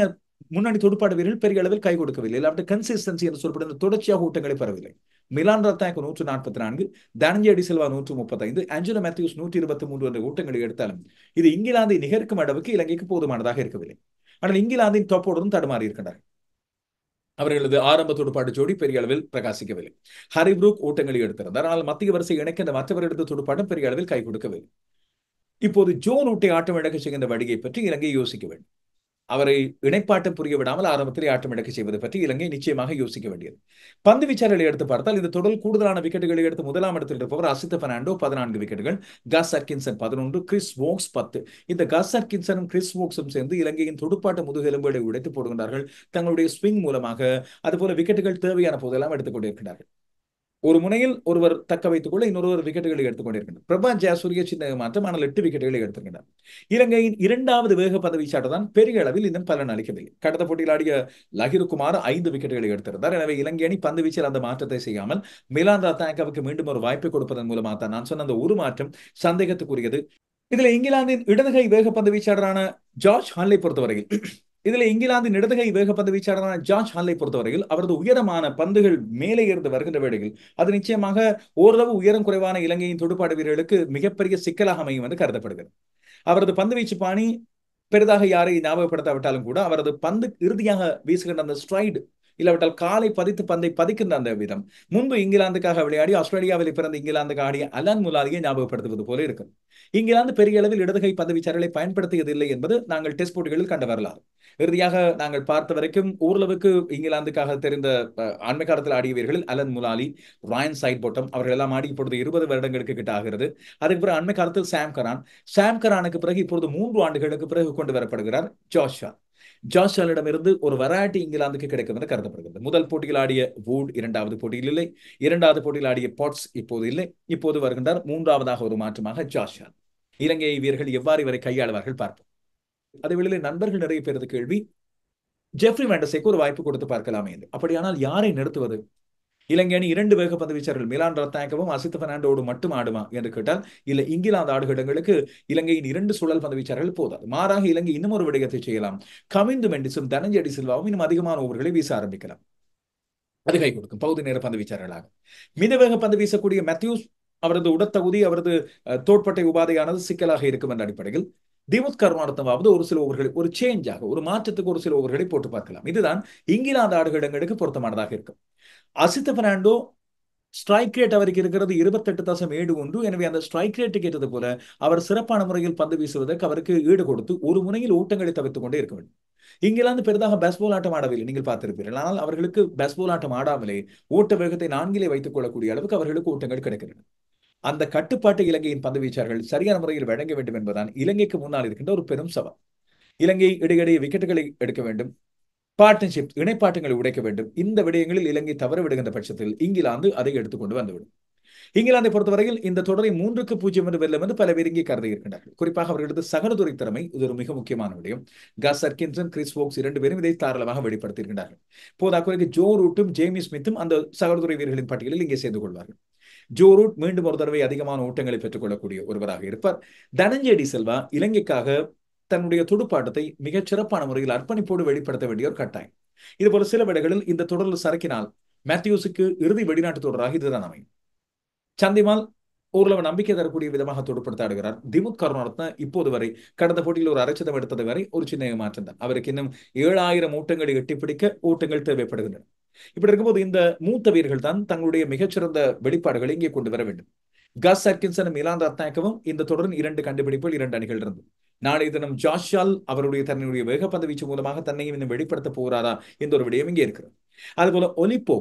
முன்னணி துடுப்பாட்ட வீரர்கள் பெரிய அளவில் கை கொடுக்கவில்லை. இல்லாவிட்டு கன்சிஸ்டன்சி என்று சொல்லப்படுகிற தொடர்ச்சியாக ஓட்டங்களை பெறவில்லை. மிலான் ரத்தாயக் 144, தனஞ்சய டி சில்வா 135, ஆஞ்சலோ மேத்யூஸ் 123 என்ற ஓட்டங்களை எடுத்தாலும் இது இங்கிலாந்தை நிகர்க்கும் அளவுக்கு இலங்கைக்கு போதுமானதாக இருக்கவில்லை. ஆனால் இங்கிலாந்தின் தொப்போடும் தடுமாறி இருக்கின்றார். அவர்களது ஆரம்ப துடுப்பாட்டு ஜோடி பெரிய அளவில் பிரகாசிக்கவில்லை. ஹாரி புரூக் ஓட்டங்களை எடுத்திருந்தார். ஆனால் மத்திய வரிசை இணைக்கின்ற மற்றவர் எடுத்த துடுப்பாட்டம் பெரிய அளவில் கை கொடுக்கவில்லை. இப்போது ஜோ ரூட்டை ஆட்டம் இழக்க செய்கின்ற வழியை பற்றி இலங்கை யோசிக்க வேண்டும். அவரை இணைப்பாட்டம் புரிய விடாமல் ஆரம்பத்திலே ஆட்டம் இழக்க செய்வது பற்றி இலங்கை நிச்சயமாக யோசிக்க வேண்டியது. பந்து வீச்சாளர்களை எடுத்து பார்த்தால் இந்த தொடர் கூடுதலான விக்கெட்டுகளை எடுத்து முதலாம் இடத்தில் இருப்பவர் அசித்த பெர்னாண்டோ 14 விக்கெட்டுகள், கஸ் அட்கின்சன் 11, கிறிஸ் வோக்ஸ் 10. இந்த கஸ் அட்கின்சனும் கிறிஸ் வோக்ஸும் சேர்ந்து இலங்கையின் துடுப்பாட்ட முதுகெலும்புகளை உடைத்து போடுகின்றார்கள். தங்களுடைய ஸ்விங் மூலமாக அதுபோல விக்கெட்டுகள் தேவையான போதெல்லாம் எடுத்துக் கொண்டிருக்கிறார்கள். ஒரு முனையில் ஒருவர் தக்க வைத்துக் கொள்ள இன்னொருவர் விக்கெட்டுகளை எடுத்துக் கொண்டிருக்கின்றனர். பிரபா ஜெயசூரிய சின்ன மாற்றம், ஆனால் 8 விக்கெட்டுகளை எடுத்திருக்கின்றனர். இலங்கையின் இரண்டாவது வேக பந்து வீச்சாளர் தான் பெரிய அளவில் இன்னும் பலன் அளிக்கவில்லை. கடந்த போட்டியில் ஆடிய லஹிருகுமார் 5 விக்கெட்டுகளை எடுத்திருந்தார். எனவே இலங்கை அணி பந்து வீச்சில் அந்த மாற்றத்தை செய்யாமல் மிலான் ரத்தாயக்கவுக்கு மீண்டும் ஒரு வாய்ப்பை கொடுப்பதன் மூலமாக தான் நான் சொன்ன அந்த ஒரு மாற்றம் சந்தேகத்துக்குரியது. இதுல இங்கிலாந்தின் இடதுகை வேகப்பந்து வீச்சாளரான ஜார்ஜ் ஹான்லை பொறுத்தவரையில் பொறுத்தவரையில் அவரது உயரமான பந்துகள் மேலே இருந்து வருகின்ற வேளையில் அது நிச்சயமாக ஓரளவு உயரம் குறைவான இலங்கையின் துடுப்பாட்ட வீரர்களுக்கு மிகப்பெரிய சிக்கலாக அமையும் என்று கருதப்படுகிறது. அவரது பந்து வீச்சு பாணி பெரிதாக யாரை ஞாபகப்படுத்தாவிட்டாலும் கூட அவரது பந்து இறுதியாக வீசுகின்ற அந்த ஸ்ட்ரைடு இல்லாவிட்டால் காலை பதித்து பந்தை பதிக்கின்ற அந்த விதம் முன்பு இங்கிலாந்துக்காக விளையாடி ஆஸ்திரேலியாவில் பிறந்த இங்கிலாந்துக்கு ஆடிய அலன் முலாலியை ஞாபகப்படுத்துவது போல இருக்கும். இங்கிலாந்து பெரிய அளவில் இடதுகை பந்து வீச்சாளர்களை பயன்படுத்தியதில்லை என்பது நாங்கள் டெஸ்ட் போட்டிகளில் கண்ட வரலாறு. இறுதியாக நாங்கள் பார்த்த வரைக்கும் ஓரளவுக்கு இங்கிலாந்துக்காக தெரிந்த அண்மை காலத்தில் ஆடிய வீரர்களில் அலன் முலாலி, ராயன் சைட்போட்டம் அவர்கள் எல்லாம் ஆடி இப்பொழுது 20 வருடங்களுக்கு கிட்ட ஆகிறது. அதுக்கு பிறகு அண்மை காலத்தில் சாம் கரானுக்கு பிறகு இப்பொழுது 3 ஆண்டுகளுக்கு பிறகு கொண்டு வரப்படுகிறார் ஜாஷாலிடமிருந்து ஒரு வெரைட்டி இங்கிலாந்துக்கு கிடைக்கும் என்று கருதப்படுகிறது. முதல் போட்டியில் ஆடிய வூட் இரண்டாவது போட்டியில் இல்லை, இரண்டாவது போட்டியில் ஆடிய பாட்ஸ் இப்போது இல்லை, இப்போது வருகின்றார் மூன்றாவதாக ஒரு மாற்றமாக ஜாஷா. இலங்கை வீரர்கள் எவ்வாறு இவரை கையாளுவார்கள் பார்ப்போம். அதே வேளையில் நண்பர்கள் நிறைய பேரது கேள்வி, ஜெஃப்ரி மெண்டஸைக்கு ஒரு வாய்ப்பு கொடுத்து பார்க்கலாமே என்று. அப்படியானால் யாரை நிறுத்துவது? இலங்கை அணி 2 வேக பந்து வீச்சாளர்கள் மிலான் ரத்தாயக்கவும் அசித்த பெர்னாண்டோடு மட்டும் ஆடுமா என்று கேட்டால் இல்லை, இங்கிலாந்து ஆடுகளங்களுக்கு இலங்கையின் 2 சுழல் பந்து வீச்சாளர்கள் போதாது. மாறாக இலங்கை இன்னும் ஒரு விடயத்தை செய்யலாம். கமிந்து மெண்டிஸும் தனஞ்சய டி சில்வாவும் இன்னும் அதிகமான ஓவர்களை வீச ஆரம்பிக்கலாம். அது கை கொடுக்கும் பகுதி நேர பந்து வீச்சாளர்களாக. மிதவேக பந்து வீசக்கூடிய மேத்யூஸ் அவரது உடற்தகுதி அவரது தோட்பட்டை உபாதையானது சிக்கலாக இருக்கும் என்ற அடிப்படையில் திமுத் கருணாரத்னவாவது ஒரு சில ஓவர்களை ஒரு சேஞ்சாக ஒரு மாற்றத்துக்கு ஒரு சில ஓவர்களை போட்டு பார்க்கலாம். இதுதான் இங்கிலாந்து ஆடுகளங்களுக்கு பொருத்தமானதாக இருக்கும். அசித்த பெர்னாண்டோ ஸ்ட்ரைக் ரேட் அவருக்கு இருக்கிறது 28.71. எனவே அந்த ஸ்ட்ரைக் ரேட்டுக்கு ஏற்றது போல அவர் சிறப்பான முறையில் பந்து வீசுவதற்கு அவருக்கு ஈடு கொடுத்து ஒரு முனையில் ஓட்டங்களை தவிர்த்துக் கொண்டே இருக்க வேண்டும். இங்கிலாந்து பெரிதாக பேஸ்பால் ஆட்டம் ஆடவில்லை, நீங்கள் பார்த்திருப்பீர்கள். ஆனால் அவர்களுக்கு பேஸ்பால் ஆட்டம் ஆடாமலே ஓட்ட வேகத்தை 4 வைத்துக் கொள்ளக்கூடிய அளவுக்கு அவர்களுக்கு ஓட்டங்கள் கிடைக்கின்றன. அந்த கட்டுப்பாட்டை இலங்கையின் பந்து வீச்சாளர்கள் சரியான முறையில் வழங்க வேண்டும் என்பதுதான் இலங்கைக்கு முன்னால் இருக்கின்ற ஒரு பெரும் சவால். இலங்கை இடையிடையே விக்கெட்டுகளை எடுக்க வேண்டும், பார்ட்னர்ஷிப் இணைப்பாட்டங்களை உடைக்க வேண்டும். இந்த விடயங்களில் இலங்கை தவற விடுகின்ற பட்சத்தில் இங்கிலாந்து அதை எடுத்துக்கொண்டு வந்துவிடும். இங்கிலாந்தை பொறுத்தவரையில் இந்த தொடரை 3-0 என்று வெல்லும் என்று பல பேர் இங்கே கருதி இருக்கின்றார்கள். குறிப்பாக அவர்களது சகலதுறை திறமை இது ஒரு மிக முக்கியமான விடயம். கஸ் அட்கின்சன், கிறிஸ் வோக்ஸ் 2 பேரும் இதை தாராளமாக வெளிப்படுத்தியிருக்கின்றார்கள். போதாக்குறைக்கு ஜோ ரூட்டும் ஜேமி ஸ்மித்தும் அந்த சகலதுறை வீரர்களின் பட்டியலில் இங்கே சேர்ந்து கொள்வார்கள். ஜோ ரூட் மீண்டும் ஒரு தடவை அதிகமான ஓட்டங்களை பெற்றுக் கொள்ளக்கூடிய ஒருவராக இருப்பார். தனஞ்சய டி சில்வா இலங்கைக்காக தன்னுடைய துடுப்பாட்டத்தை மிகச் சிறப்பான முறையில் அர்ப்பணிப்போடு வெளிப்படுத்த வேண்டிய ஒரு கட்டாயம். இதுபோல சில வேளைகளில் இந்த தொடரில் சரக்கினால் மேத்யூஸுக்கு இறுதி வெளிநாட்டு தொடராக இதுதான் அமையும். சந்திமால் ஓரளவு நம்பிக்கை தரக்கூடிய விதமாக துடுப்படுத்த ஆடுகிறார். திமுத் கருணாரத்ன இப்போது வரை கடந்த போட்டியில் ஒரு அரைச்சதம் எடுத்தது வரை ஒரு சின்ன மாற்றம் தான். அவருக்கு இன்னும் 7000 ஓட்டங்களை எட்டிப்பிடிக்க ஓட்டங்கள் தேவைப்படுகின்றன. இப்படி இருக்கும்போது இந்த மூத்த வீரர்கள் தான் தங்களுடைய மிகச்சிறந்த வெளிப்பாடுகளை இங்கே கொண்டு வர வேண்டும். கஸ் அட்கின்சனும் மிலான் ரத்னாயக்கவும் இந்த தொடரின் 2 கண்டுபிடிப்புகள் 2 அணிகள் இருந்து நாளைய தினம் ஜாஷால் அவருடைய தன்னுடைய வேகப்பந்து வீச்சு மூலமாக தன்னையும் இன்னும் வெளிப்படுத்த போகிறாரா என்ற ஒரு விடயம் இங்கே இருக்கிறது. அதுபோல ஒலிப்போ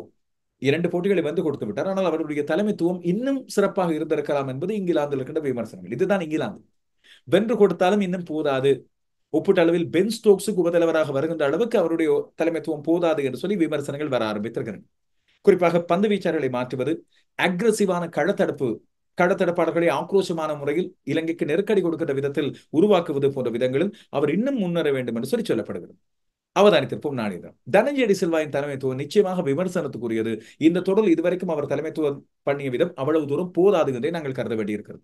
2 போட்டிகளை வந்து கொடுத்து விட்டார். ஆனால் அவருடைய தலைமைத்துவம் இன்னும் சிறப்பாக இருந்திருக்கலாம் என்பது இங்கிலாந்தில் இருக்கின்ற விமர்சனங்கள். இதுதான் இங்கிலாந்து வென்று கொடுத்தாலும் இன்னும் போதாது. ஒப்பீட்டளவில் பென் ஸ்டோக்ஸுக்கு உபதலைவராக வருகின்ற அளவுக்கு அவருடைய தலைமைத்துவம் போதாது என்று சொல்லி விமர்சனங்கள் வர ஆரம்பித்திருக்கின்றன. குறிப்பாக பந்து வீச்சாளர்களை மாற்றுவது, அக்ரெசிவான களத்தடுப்பாளர்களை ஆக்ரோஷமான முறையில் இலங்கைக்கு நெருக்கடி கொடுக்கின்ற விதத்தில் உருவாக்குவது போன்ற விதங்களில் அவர் இன்னும் முன்னேற வேண்டும் என்று சொல்லி சொல்லப்படுகிறது. அவதானித்திருப்போம் நாளிதான். தனஞ்சய டி சில்வாவின் தலைமைத்துவம் நிச்சயமாக விமர்சனத்துக்குரியது. இந்த தொடரில் இதுவரைக்கும் அவர் தலைமைத்துவம் பண்ணிய விதம் அவ்வளவு தூரம் போதாது என்றே நாங்கள் கருத வேண்டியிருக்கிறது.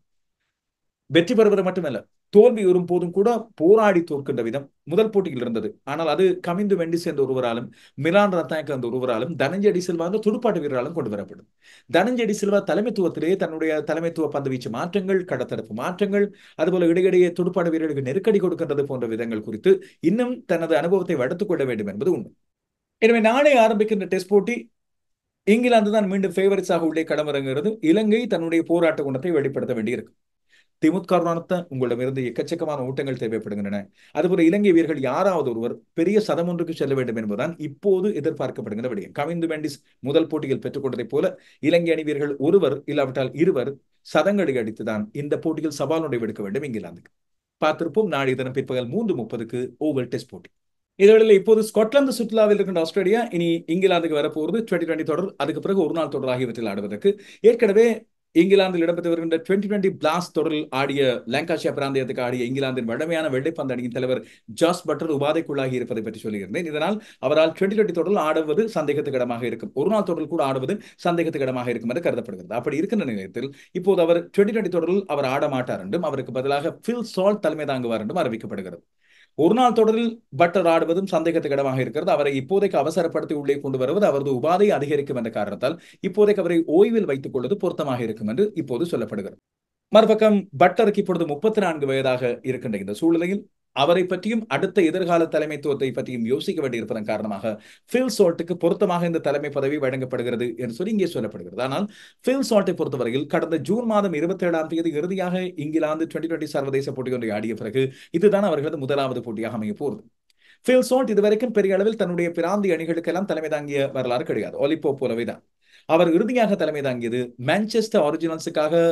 வெற்றி பெறுவது மட்டுமல்ல, தோல்வியுறும் போதும் கூட போராடி தோற்கின்ற விதம் முதல் போட்டியில் இருந்தது. ஆனால் அது கமிந்து மெண்டிஸ் என்ற ஒருவராலும், மிலான் ரத்னாயக்க என்ற ஒருவராலும், தனஞ்சய டி சில்வா என்ற துடுப்பாட்ட வீரராலும் கொண்டு வரப்படும். தனஞ்சய டி சில்வா தலைமைத்துவத்திலேயே தன்னுடைய தலைமைத்துவ பந்து வீச்சு மாற்றங்கள், கடத்தரப்பு மாற்றங்கள், அதுபோல இடையிடையே துடுப்பாட்ட வீரர்களுக்கு நெருக்கடி கொடுக்கின்றது போன்ற விதங்கள் குறித்து இன்னும் தனது அனுபவத்தை வளர்த்துக் கொள்ள வேண்டும் என்பது உண்மை. எனவே நாளை ஆரம்பிக்கின்ற டெஸ்ட் போட்டி இங்கிலாந்து தான் மீண்டும் ஃபேவரிட்ஸாக உள்ளே களமிறங்குகிறது. இலங்கை தன்னுடைய போராட்ட குணத்தை வெளிப்படுத்த வேண்டியிருக்கு. திமுத் காரணத்தை உங்களிடமிருந்து எக்கச்சக்கமான ஓட்டங்கள் தேவைப்படுகின்றன. அதுபோல இலங்கை வீரர்கள் யாராவது ஒருவர் பெரிய சதம் ஒன்றுக்கு செல்ல வேண்டும் என்பதுதான் இப்போது எதிர்பார்க்கப்படுகின்ற விடயம். கமிந்து மெண்டிஸ் முதல் போட்டியில் பெற்றுக் கொண்டதைப் போல இலங்கை அணி வீரர்கள் ஒருவர் இல்லாவிட்டால் இருவர் சதங்களை அடித்துதான் இந்த போட்டியில் சவால் ஒன்றை விடுக்க வேண்டும் இங்கிலாந்துக்கு. பார்த்திருப்போம். நாளைய தினம் பிற்பகல் 3:30 ஓவல் டெஸ்ட் போட்டி. இதனில் இப்போது ஸ்காட்லாந்து சுற்றுலாவில் இருக்கின்ற ஆஸ்திரேலியா இனி இங்கிலாந்துக்கு வரப்போகிறது 2020 தொடர், அதுக்கு பிறகு ஒரு நாள் தொடர் ஆகியவற்றில் ஆடுவதற்கு. ஏற்கனவே இங்கிலாந்தில் இடம்பெற்று வருகின்ற 2020 பிளாஸ்ட் தொடரில் ஆடிய லாங்காஷியா பிராந்தியத்துக்கு ஆடிய இங்கிலாந்தின் வழமையான வெள்ளைப்பந்து அணியின் தலைவர் ஜாஸ் பட்டர் உபாதைக்குள்ளாகி இருப்பதை பற்றி சொல்லியிருந்தேன். இதனால் அவரால் 2020 தொடரில் ஆடுவது சந்தேகத்துக்கு இடமாக இருக்கும். ஒரு நாள் தொடரில் கூட ஆடுவது சந்தேகத்துக்கு இடமாக இருக்கும் என்று கருதப்படுகிறது. அப்படி இருக்கின்ற நிலையத்தில் இப்போது அவர் 2020 தொடரில் அவர் ஆட மாட்டார் என்றும் அவருக்கு பதிலாக பில் சால்ட் தலைமை தாங்குவார் என்றும் அறிவிக்கப்படுகிறது. ஒரு நாள் தொடரில் பட்டர் ஆடுவதும் சந்தேகத்துக்கு இடமாக இருக்கிறது. அவரை இப்போதைக்கு அவசரப்படுத்தி உள்ளே கொண்டு வருவது அவரது உபாதையை அதிகரிக்கும் என்ற காரணத்தால் இப்போதைக்கு அவரை ஓய்வில் வைத்துக் கொள்வது பொருத்தமாக இருக்கும் என்று இப்போது சொல்லப்படுகிறது. மறுபக்கம் பட்டருக்கு இப்பொழுது 34 வயதாக இருக்கின்ற இந்த சூழ்நிலையில் அவரை பற்றியும் அடுத்த எதிர்கால தலைமைத்துவத்தை பற்றியும் யோசிக்க வேண்டியிருப்பதன் காரணமாக பில் சால்ட்டுக்கு பொருத்தமாக இந்த தலைமை பதவி வழங்கப்படுகிறது என்று சொல்லி இங்கே சொல்லப்படுகிறது. ஆனால் பில் சால்ட்டை பொறுத்தவரையில் கடந்த ஜூன் மாதம் 27ஆம் தேதி இறுதியாக இங்கிலாந்து 2020 சர்வதேச போட்டி ஒன்றை ஆடிய பிறகு இதுதான் அவர்களது முதலாவது போட்டியாக அமைய போகிறது. பில் சால்ட் இதுவரைக்கும் பெரிய அளவில் தன்னுடைய பிராந்திய அணிகளுக்கெல்லாம் தலைமை தாங்கிய வரலாறு கிடையாது. ஒலிப்போ போலவே தான் அவர் இறுதியாக தலைமை தாங்கியது மான்செஸ்டர் ஒரிஜினல்ஸுக்காக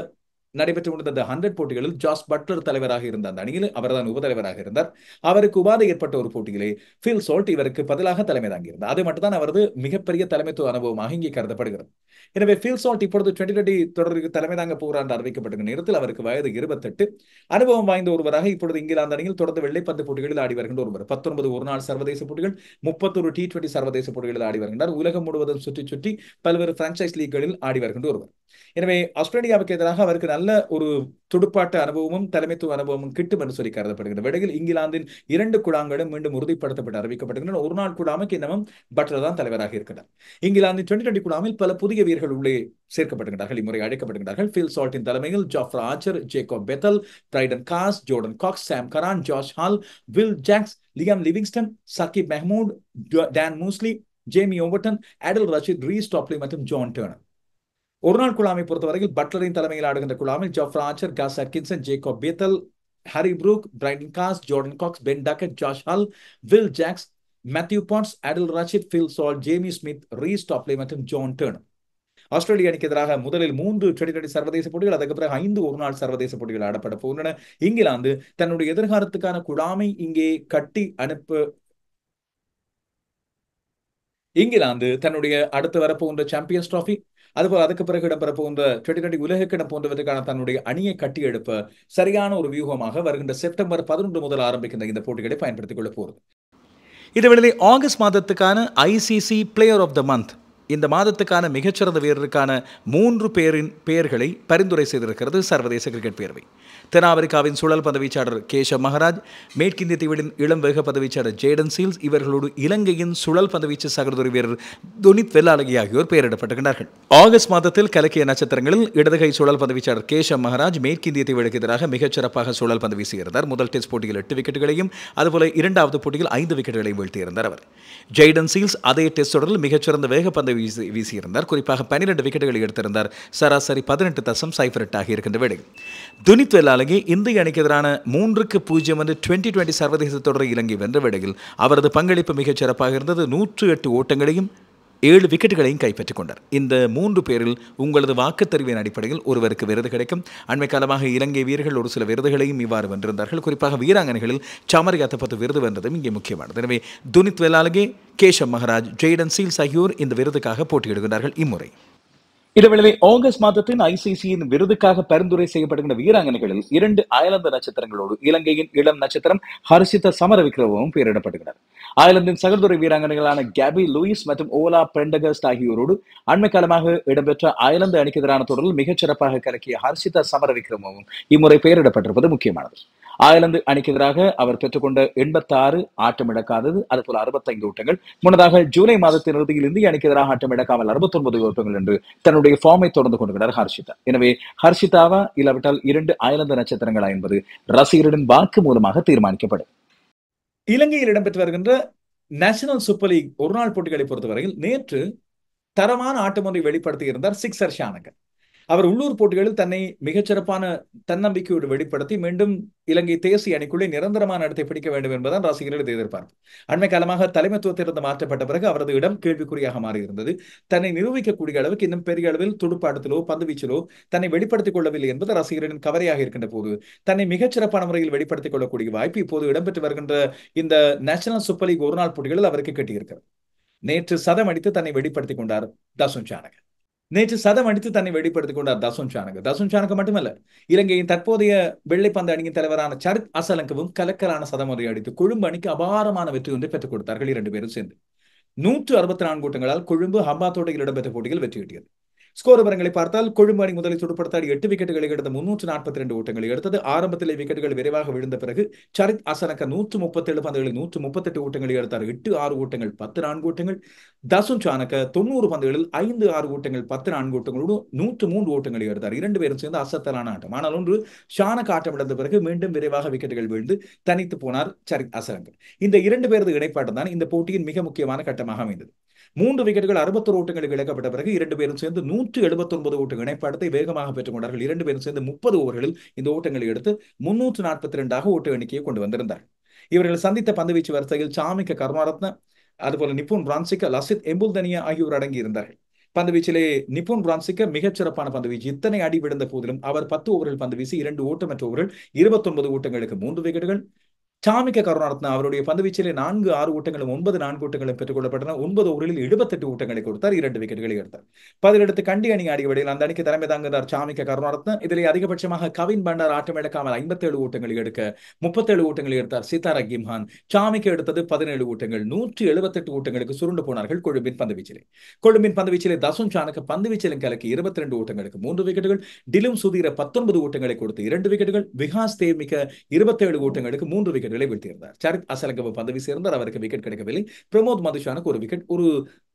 நடைபெற்று கொண்டிருந்த 100 போட்டிகளில் ஜாஸ் பட்லர் தலைவராக இருந்த அந்த அணியில் அவர்தான் உபதலைவராக இருந்தார். அவருக்கு உபாதை ஏற்பட்ட ஒரு போட்டியிலே பில் சால்ட் இவருக்கு பதிலாக தலைமை தாங்கியிருந்தார். அது மட்டும்தான் அவரது மிகப்பெரிய தலைமைத்துவ அனுபவமாக இங்கே கருதப்படுகிறது. எனவே பில் சால்ட் இப்பொழுது 2020 தொடருக்கு தலைமை தாங்க போகிறார் என்று அறிவிக்கப்பட்ட நேரத்தில் அவருக்கு வயது 28, அனுபவம் வாய்ந்த ஒருவராக இப்பொழுது இங்கிலாந்து அணியில் தொடர்ந்து வெள்ளைப்பந்து போட்டிகளில் ஆடி வருகின்ற ஒருவர். 19 ஒருநாள் சர்வதேச போட்டிகள், 31 T20 சர்வதேச போட்டிகளில் ஆடி வருகின்றார். உலகம் முழுவதும் சுற்றி பல்வேறு பிரான்சைஸ் லீக்களில் ஆடி வருகின்ற ஒருவர். எனவே ஆஸ்திரேலியாவுக்கு எதிராக அவருக்கு நல்ல ஒரு துடுப்பாட்ட அனுபவமும் தலைமைத்துவ அனுபவமும் கிட்டும் என்று சொல்லி கருதப்படுகிறது. விடையில் இங்கிலாந்தின் 2 குழாங்களும் மீண்டும் உறுதிப்படுத்தப்பட்டு அறிவிக்கப்படுகின்றன. ஒரு நாள் குழாமுக்கு இன்னமும் பட்லர் தான் தலைவராக இருக்கிறார். இங்கிலாந்தின் 2020 குழாமில் பல புதிய வீரர்கள் உள்ளே சேர்க்கப்படுகிறார்கள், இம்முறை அழைக்கப்படுகிறார்கள். பில் சால்ட்டின் தலைமையில் Jofra Archer, Jacob Bethell, Brydon Carse, Jordan Cox, Sam Curran, Josh Hull, Will Jacks, Liam Livingstone, Saqib Mahmood, Dan Mousley, Jamie Overton, Adil Rashid, Reece Topley மற்றும் ஜான் டர்னர். ஒரு நாள் குழாமை பொறுத்தவரையில் பட்லரின் தலைமையில் ஆடுகின்ற குழாமில் Jofra Archer, Gus Atkinson, Jacob Bethell, Harry Brook, Brydon Carse, Jordan Cox, Ben Duckett, Josh Hull, Will Jacks, Matthew Potts, Adil Rashid, Phil Salt, Jamie Smith, Reece Topley மற்றும் ஜான் டர்னர். ஆஸ்திரேலிய அணிக்கு எதிராக முதலில் 3 2020 சர்வதேச போட்டிகள், அதுக்கு பிறகு 5 ஒருநாள் சர்வதேச போட்டிகள் ஆடப்பட போகின்றன. இங்கிலாந்து தன்னுடைய எதிர்காலத்துக்கான குழாமை இங்கே கட்டி அனுப்ப இங்கிலாந்து தன்னுடைய அடுத்து வரப்போகின்ற சாம்பியன்ஸ் டிராபி, அதுபோல் அதுக்கு பிறகு இடம்பெற போகின்ற 2020 உலகக்கிணம் போன்றவற்றுக்கான தன்னுடைய அணியை கட்டி எழுப்ப சரியான ஒரு வியூகமாக வருகின்ற செப்டம்பர் 11 முதல் ஆரம்பிக்கின்ற இந்த போட்டிகளை பயன்படுத்திக் கொள்ள போகிறது. இதுவேளை ஆகஸ்ட் மாதத்துக்கான ICC player of the month, இந்த மாதத்துக்கான மிகச்சிறந்த வீரருக்கான 3 பேரின் பெயர்களை பரிந்துரை செய்திருக்கிறது சர்வதேச கிரிக்கெட் பேரவை. தென்னாப்பிரிக்காவின் சுழல் பந்துவீச்சாளர் கேஷவ் மகராஜ், மேற்கிந்திய தீவின் இளம் வேக பந்துவீச்சாளர் ஜேடன் சீல்ஸ், இவர்களோடு இலங்கையின் சுழல் பந்துவீச்சு சகோதரி வீரர் துனித் வெல்லாலகி ஆகியோர் பெயரிடப்பட்டிருக்கிறார்கள். ஆகஸ்ட் மாதத்தில் கலக்கிய நட்சத்திரங்களில் இடதுகை சுழல் பந்துவீச்சாளர் கேஷவ் மகராஜ் மேற்கிந்திய தீவுக்கு எதிராக மிகச்சிறப்பாக சுழல் பந்து வீசியிருந்தார். முதல் டெஸ்ட் போட்டியில் 8 விக்கெட்டுகளையும் அதுபோல இரண்டாவது போட்டியில் 5 விக்கெட்டுகளையும் வீழ்த்தியிருந்தார் அவர். ஜெய்டன் சீல்ஸ் அதே டெஸ்ட் தொடரில் மிகச்சிறந்த வேக பந்து வீசியிருந்தார். குறிப்பாக 12 விக்கெட்டுகளை எடுத்திருந்தார். சராசரி 18.08 ஆகி இருக்கின்ற வேளை துனித் வெல்லாலகி இந்திய அணிக்கு எதிரான 3-0 என்று 2020 சர்வதேச தொடரை இலங்கை வென்ற வேளையில் அவரது பங்களிப்பு மிகச் சிறப்பாக இருந்தது. 108 ஓட்டங்களையும் 7 விக்கெட்டுகளையும் கைப்பற்றிக் கொண்டார். இந்த 3 பேரில் உங்களது வாக்குத்தறிவின் அடிப்படையில் ஒருவருக்கு விருது கிடைக்கும். அண்மை காலமாக இலங்கை வீரர்கள் ஒரு சில விருதுகளையும் இவ்வாறு வென்றிருந்தார்கள். குறிப்பாக வீராங்கனைகளில் சமரியா தப்பத்து விருது வென்றதும் இங்கே முக்கியமானது. எனவே துனித் வெல்லாலகி, கேஷவ் மகராஜ், ஜெய்டன் சீல்ஸ் ஆகியோர் இந்த விருதுக்காக போட்டியிடுகிறார்கள் இம்முறை. இதேவேளை ஆகஸ்ட் மாதத்தின் ஐசிசியின் விருதுக்காக பரிந்துரை செய்யப்படுகின்ற வீராங்கனைகளில் 2 அயர்லாந்து நட்சத்திரங்களோடு இலங்கையின் இளம் நட்சத்திரம் ஹர்ஷிதா சமரவிக்ரமவும் பெயரிடப்படுகிறார். அயர்லாந்தின் சகோதரி வீராங்கனைகளான கேபி லூயிஸ் மற்றும் ஓலா பெண்டகஸ்ட் ஆகியோரோடு அண்மை காலமாக இடம்பெற்ற அயர்லாந்து அணிக்கு எதிரான தொடரில் மிகச்சிறப்பாக கலக்கிய ஹர்ஷிதா சமரவிக்ரமவும் இம்முறை பெயரிடப்பட்டிருப்பது முக்கியமானது. அயர்லாந்து அணிக்கு எதிராக அவர் பெற்றுக்கொண்ட 86 ஆட்டமிழக்காதது, அதுபோல 65 ஓட்டங்கள். முன்னதாக ஜூலை மாதத்தின் இறுதியில் இந்திய அணிக்கு எதிராக ஆட்டமிழக்காமல் 69 ஓட்டங்கள் என்று தன்னுடைய ஃபார்மை தொடர்ந்து கொண்டிருக்கிறார் ஹர்ஷிதா. எனவே ஹர்ஷிதாவா இல்லாவிட்டால் 2 அயர்லாந்து நட்சத்திரங்களா என்பது ரசிகர்களின் வாக்கு மூலமாக தீர்மானிக்கப்படும். இலங்கையில் இடம்பெற்று வருகின்ற நேஷனல் சூப்பர் லீக் ஒருநாள் போட்டிகளை பொறுத்தவரையில் நேற்று தரமான ஆட்டம் ஒன்றை வெளிப்படுத்தியிருந்தார் சிக்ஸர் ஷானக. அவர் உள்ளூர் போட்டிகளில் தன்னை மிகச்சிறப்பான தன்னம்பிக்கையோடு வெளிப்படுத்தி மீண்டும் இலங்கை தேசிய அணிக்குள்ளே நிரந்தரமான இடத்தை பிடிக்க வேண்டும் என்பதுதான் ரசிகர்களது எதிர்பார்ப்பு. அண்மை காலமாக தலைமைத்துவத்திலிருந்து மாற்றப்பட்ட பிறகு அவரது இடம் கேள்விக்குறியாக மாறியிருந்தது. தன்னை நிரூபிக்கக்கூடிய அளவுக்கு இன்னும் பெரிய அளவில் துடுப்பாட்டத்திலோ பந்துவீச்சிலோ தன்னை வெளிப்படுத்திக் கொள்ளவில்லை என்பது ரசிகர்களின் கவலையாக இருக்கின்ற போது தன்னை மிகச்சிறப்பான முறையில் வெளிப்படுத்திக் கொள்ளக்கூடிய வாய்ப்பு இப்போது இடம்பெற்று வருகின்ற இந்த நேஷனல் சூப்பர் லீக் ஒருநாள் போட்டிகளில் அவருக்கு கட்டியிருக்கிறது. நேற்று சதம் அடித்து தன்னை வெளிப்படுத்திக் கொண்டார் தசுன் சானக. தசுன் சானக மட்டுமல்ல, இலங்கையின் தற்போதைய வெள்ளைப்பந்து அணியின் தலைவரான சரித் அசலங்கவும் கலக்கலான சதம் ஒன்றை அடித்து கொழும்பு அணிக்கு அபாரமான வெற்றி ஒன்றை பெற்றுக் கொடுத்தார்கள். 2 பேரும் சேர்ந்து 164 ஓட்டங்களால் கொழும்பு ஹம்பாத்தோட்டையில் இடம்பெற்ற போட்டியில் வெற்றி கிட்டியது. ஸ்கோர் விவரங்களை பார்த்தால் கொழும்பு அணி முதலில் துடுப்படுத்தாடி 8 விக்கெட்டுகளை எடுத்து 342 ஓட்டங்களை எடுத்தது. ஆரம்பத்திலே விக்கெட்டுகள் விரைவாக விழுந்த பிறகு சரித் அசலங்க 137 பந்துகளில் 138 ஓட்டங்களை எடுத்தார். 8-6 ஓட்டங்கள் 14 ஓட்டங்கள். தசுன் சானக 90 பந்துகளில் 5-6 ஓட்டங்கள் 14 ஓட்டங்களோடு 103 ஓட்டங்களை எடுத்தார். 2 பேரும் சேர்ந்து அசத்தலான ஆட்டம். ஆனால் ஒன்று ஷானக ஆட்டம் இழந்த பிறகு மீண்டும் விரைவாக விக்கெட்டுகள் வீழ்ந்து தனித்து போனார் சரித் அசலங்க. இந்த 2 பேரது இடைப்பாட்டம் தான் இந்த போட்டியின் மிக முக்கியமான கட்டமாக அமைந்தது. 3 விக்கெட்டுகள் 61 ஓட்டங்களுக்கு இழக்கப்பட்ட பிறகு 2 பேரும் சேர்ந்து 179 ஓட்டு இணைப்பாட்டத்தை வேகமாக பெற்றுக் கொண்டார்கள். 2 பேரும் சேர்ந்து 30 ஓவர்களில் இந்த ஓட்டங்களை எடுத்து 342 ஓட்டு எண்ணிக்கையை கொண்டு வந்திருந்தார். இவர்கள் சந்தித்த பந்துவீச்சு வரிசையில் சாமிக்க கருணாரத்ன, அதுபோல நிப்புன் பிரான்சிக்க, லசித் எம்புல்தனியா ஆகியோர் அடங்கி இருந்தார்கள். பந்துவீச்சிலே நிப்புன் பிரான்சிக்க மிகச்சிறப்பான பந்துவீச்சு. இத்தனை அடி விழுந்த போதிலும் அவர் 10 ஓவர்கள் பந்து வீசி 2 ஓட்டமற்ற ஓவர்கள் 29 ஓட்டங்களுக்கு 3 விக்கெட்டுகள். சாமிக்க கருணாரத்னா அவருடைய பந்துவீச்சிலே 4-6 ஓட்டங்களும் 9-4 ஓட்டங்களும் பெற்றுக் கொள்ளப்பட்டன. 9 ஓவர்களில் 78 ஓட்டங்களை கொடுத்தார். 2 விக்கெட்டுகளை எடுத்தார். பதிலெடுத்து கண்டி அணி ஆடிய வழியில் அந்த அணிக்கு தலைமை தாங்குகிறார் சாமிக்க கருணாரத்னா. இதிலே அதிகபட்சமாக கவின் பண்டார் ஆட்டம் இழக்காமல் 57 ஓட்டங்களை எடுக்க 37 ஓட்டங்களை எடுத்தார் சித்தாரா கிம்ஹான். சாமிக்க எடுத்தது 17 ஓட்டங்கள். 178 ஓட்டங்களுக்கு சுருண்டு போனார்கள் கொழும்பின் பந்துவீச்சிலே. தசுன் சானக பந்துவீச்சிலும் கலக்கி 22 ஓட்டங்களுக்கு 3 விக்கெட்டுகள். டிலும் சுதீர 19 ஓட்டங்களை கொடுத்து 2 விக்கெட்டுகள். விகாஸ் தேமிக்க 27 ஓட்டங்களுக்கு 3 விக்கெட்டுகளை வீழ்த்தியிருந்தார். சரித் அசலங்க பந்து சேர்ந்தார். அவருக்கு விக்கெட் கிடைக்கவில்லை. பிரமோத் மதுஷானுக்கு ஒரு விக்கெட். ஒரு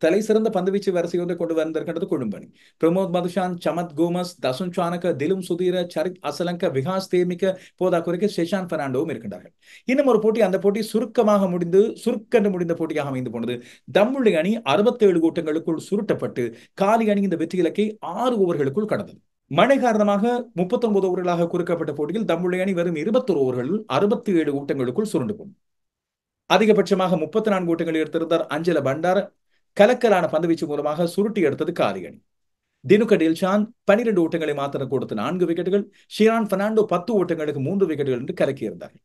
தலை சிறந்த பந்துவீச்சு வரிசையோடு கொண்டு வந்திருக்கின்றது கொழும்பு அணி. பிரமோத் மதுஷான், சமத் கோமஸ், தசுன் சானக, திலும் சுதீர, சரித் அசலங்க, விகாஸ் தேமிக்க, போதாக்குறைக்கு ஷெஷான் பெர்னாண்டோவும் இருக்கின்றார்கள். இன்னும் ஒரு போட்டி, அந்த போட்டி சுருக்கென்று முடிந்த போட்டியாக அமைந்து போனது. தம்முள்ளி அணி 67 ஓட்டங்களுக்குள் சுருட்டப்பட்டு காலி அணி இந்த வெற்றி இலக்கை 6 ஓவர்களுக்குள் கடந்தது. மழை காரணமாக 39 ஓவர்களாக குறுக்கப்பட்ட போட்டியில் தம்முள்ளி அணி வெறும் 21 ஓவர்களில் 67 ஓட்டங்களுக்குள் சுருண்டு போனது. அதிகபட்சமாக 34 ஓட்டங்களை எடுத்திருந்தார் அஞ்சல பண்டார. கலக்கலான பந்துவீச்சு மூலமாக சுருட்டி எடுத்தது காலி அணி. தினுக டில்ஷான் 12 ஓட்டங்களை மாத்திரம் கொடுத்து 4 விக்கெட்டுகள். ஷிரான் பெர்னாண்டோ 10 ஓட்டங்களுக்கு 3 விக்கெட்டுகள் என்று கலக்கியிருந்தார்கள்.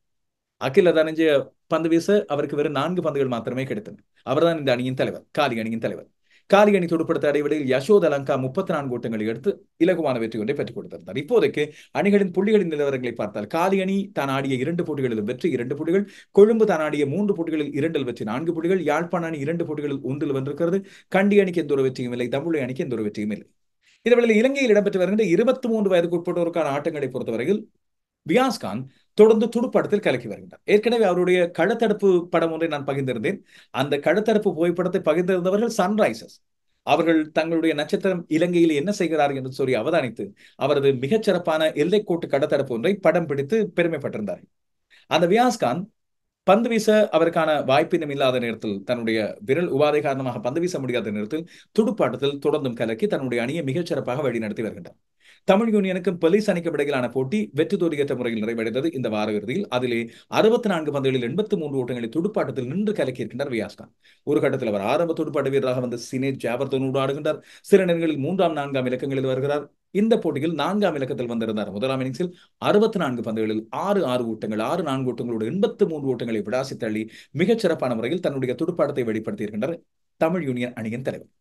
அகில தனஞ்சய பந்து வீச அவருக்கு வெறும் 4 பந்துகள் மாத்திரமே கிடைத்தன. அவர்தான் இந்த அணியின் தலைவர், காலி அணியின் தலைவர். காலி அணி துடுப்படுத்த அடைவடையில் யசோத லங்கா 34 ஓட்டங்களை எடுத்து இலகுவான வெற்றி ஒன்றை பெற்றுக் கொடுத்திருந்தார். இப்போதைக்கு அணிகளின் புள்ளிகளின் நிலவரங்களை பார்த்தால் காலி அணி தான் ஆடிய 2 போட்டிகளிலும் வெற்றி 2 புள்ளிகள். கொழும்பு தான் ஆடிய 3 போட்டிகளில் 2 வெற்றி 4 புள்ளிகள். யாழ்ப்பாண அணி 2 போட்டிகளில் 1 வென்றிருக்கிறது. கண்டி அணிக்கு எந்த ஒரு வெற்றியும் இல்லை. தம்முள்ளி அணிக்கு எந்த ஒரு வெற்றியும் இல்லை. இதேவேளை இலங்கையில் இடம்பெற்று வருகின்ற 23 வயதுக்கு உட்பட்டோருக்கான ஆட்டங்களை பொறுத்தவரையில் வியாஸ்கான் தொடர்ந்து துடுப்பாட்டத்தில் கலக்கி வருகின்றார். ஏற்கனவே அவருடைய களத்தடுப்பு படம் ஒன்றை நான் பகிர்ந்திருந்தேன். அந்த களத்தடுப்பு புகைப்படத்தை பகிர்ந்திருந்தவர்கள் சன்ரைசர்ஸ். அவர்கள் தங்களுடைய நட்சத்திரம் இலங்கையில் என்ன செய்கிறார் என்று சொல்லி அவதானித்து அவரது மிகச்சிறப்பான எல்லைக்கோட்டு கடத்தடுப்பு ஒன்றை படம் பிடித்து பெருமைப்பட்டிருந்தார்கள். அந்த வியாஸ்கான் பந்து வீச அவருக்கான வாய்ப்பினம் இல்லாத நேரத்தில், தன்னுடைய விரல் உபாதை காரணமாக பந்து வீச முடியாத நேரத்தில் துடுப்பாட்டத்தில் தொடர்ந்தும் கலக்கி தன்னுடைய அணியை மிகச்சிறப்பாக வழிநடத்தி வருகின்றார். தமிழ் யூனியனுக்கும் போலீஸ் அணிக்கும் இடையிலான போட்டி வெற்றி தோல்வியற்ற முறையில் நிறைவடைந்தது இந்த வார இறுதியில். அதிலே 64 பந்துகளில் 83 ஓட்டங்களை துடுப்பாட்டத்தில் நின்று கலக்கி இருக்கின்றார் வியாஸ்கான். ஒரு கட்டத்தில் அவர் ஆரம்ப துடுப்பாட்ட வீரராக வந்து சினேஜ் ஜாபர்தனோடு ஆடுகின்றார். சில நேரங்களில் 3ஆம் 4ஆம் இலக்கங்களில் வருகிறார். இந்த போட்டியில் 4ஆம் இலக்கத்தில் வந்திருந்தார். முதலாம் இன்னிங்ஸில் 64 பந்துகளில் 6 ஓட்டங்கள் 4 ஓட்டங்களோடு 83 ஓட்டங்களை விடாசி தள்ளி மிகச்சிறப்பான முறையில் தன்னுடைய துடுப்பாட்டத்தை வெளிப்படுத்தியிருக்கின்றார் தமிழ் யூனியன் அணியின் தலைவர்.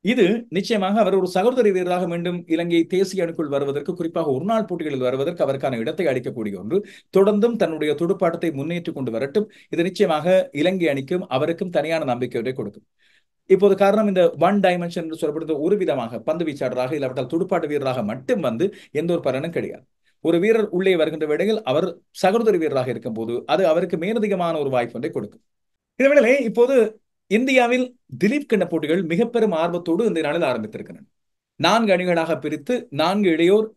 இது நிச்சயமாக அவர் ஒரு சகோதரி வீரராக மீண்டும் இலங்கை தேசிய அணிக்குள் வருவதற்கு, குறிப்பாக ஒருநாள் போட்டிகளில் வருவதற்கு அவருக்கான இடத்தை அளிக்கக்கூடிய ஒன்று. தொடர்ந்தும் தன்னுடைய துடுப்பாட்டத்தை முன்னேற்றிக் கொண்டு வரட்டும். இது நிச்சயமாக இலங்கை அணிக்கும் அவருக்கும் தனியான நம்பிக்கையை கொடுக்கும். இப்போது காரணம், இந்த ஒன் டைமென்ஷன் என்று சொல்லப்படுறது ஒரு விதமாக பந்து வீச்சாளராக இல்லாவிட்டால் துடுப்பாட்ட வீரராக மட்டும் வந்து எந்த ஒரு பலனும் கிடையாது. ஒரு வீரர் உள்ளே வருகின்ற வேளையில் அவர் சகோதரி வீரராக இருக்கும் போது அது அவருக்கு மேலதிகமான ஒரு வாய்ப்பு ஒன்றை கொடுக்கும். இதேவேளை இப்போது இந்தியாவில் திலீப் கிண்ண போட்டிகள் மிக பெரும் ஆர்வத்தோடு இந்த நாளில் ஆரம்பித்திருக்கின்றன. 4 அணிகளாக பிரித்து 4 இளையோர்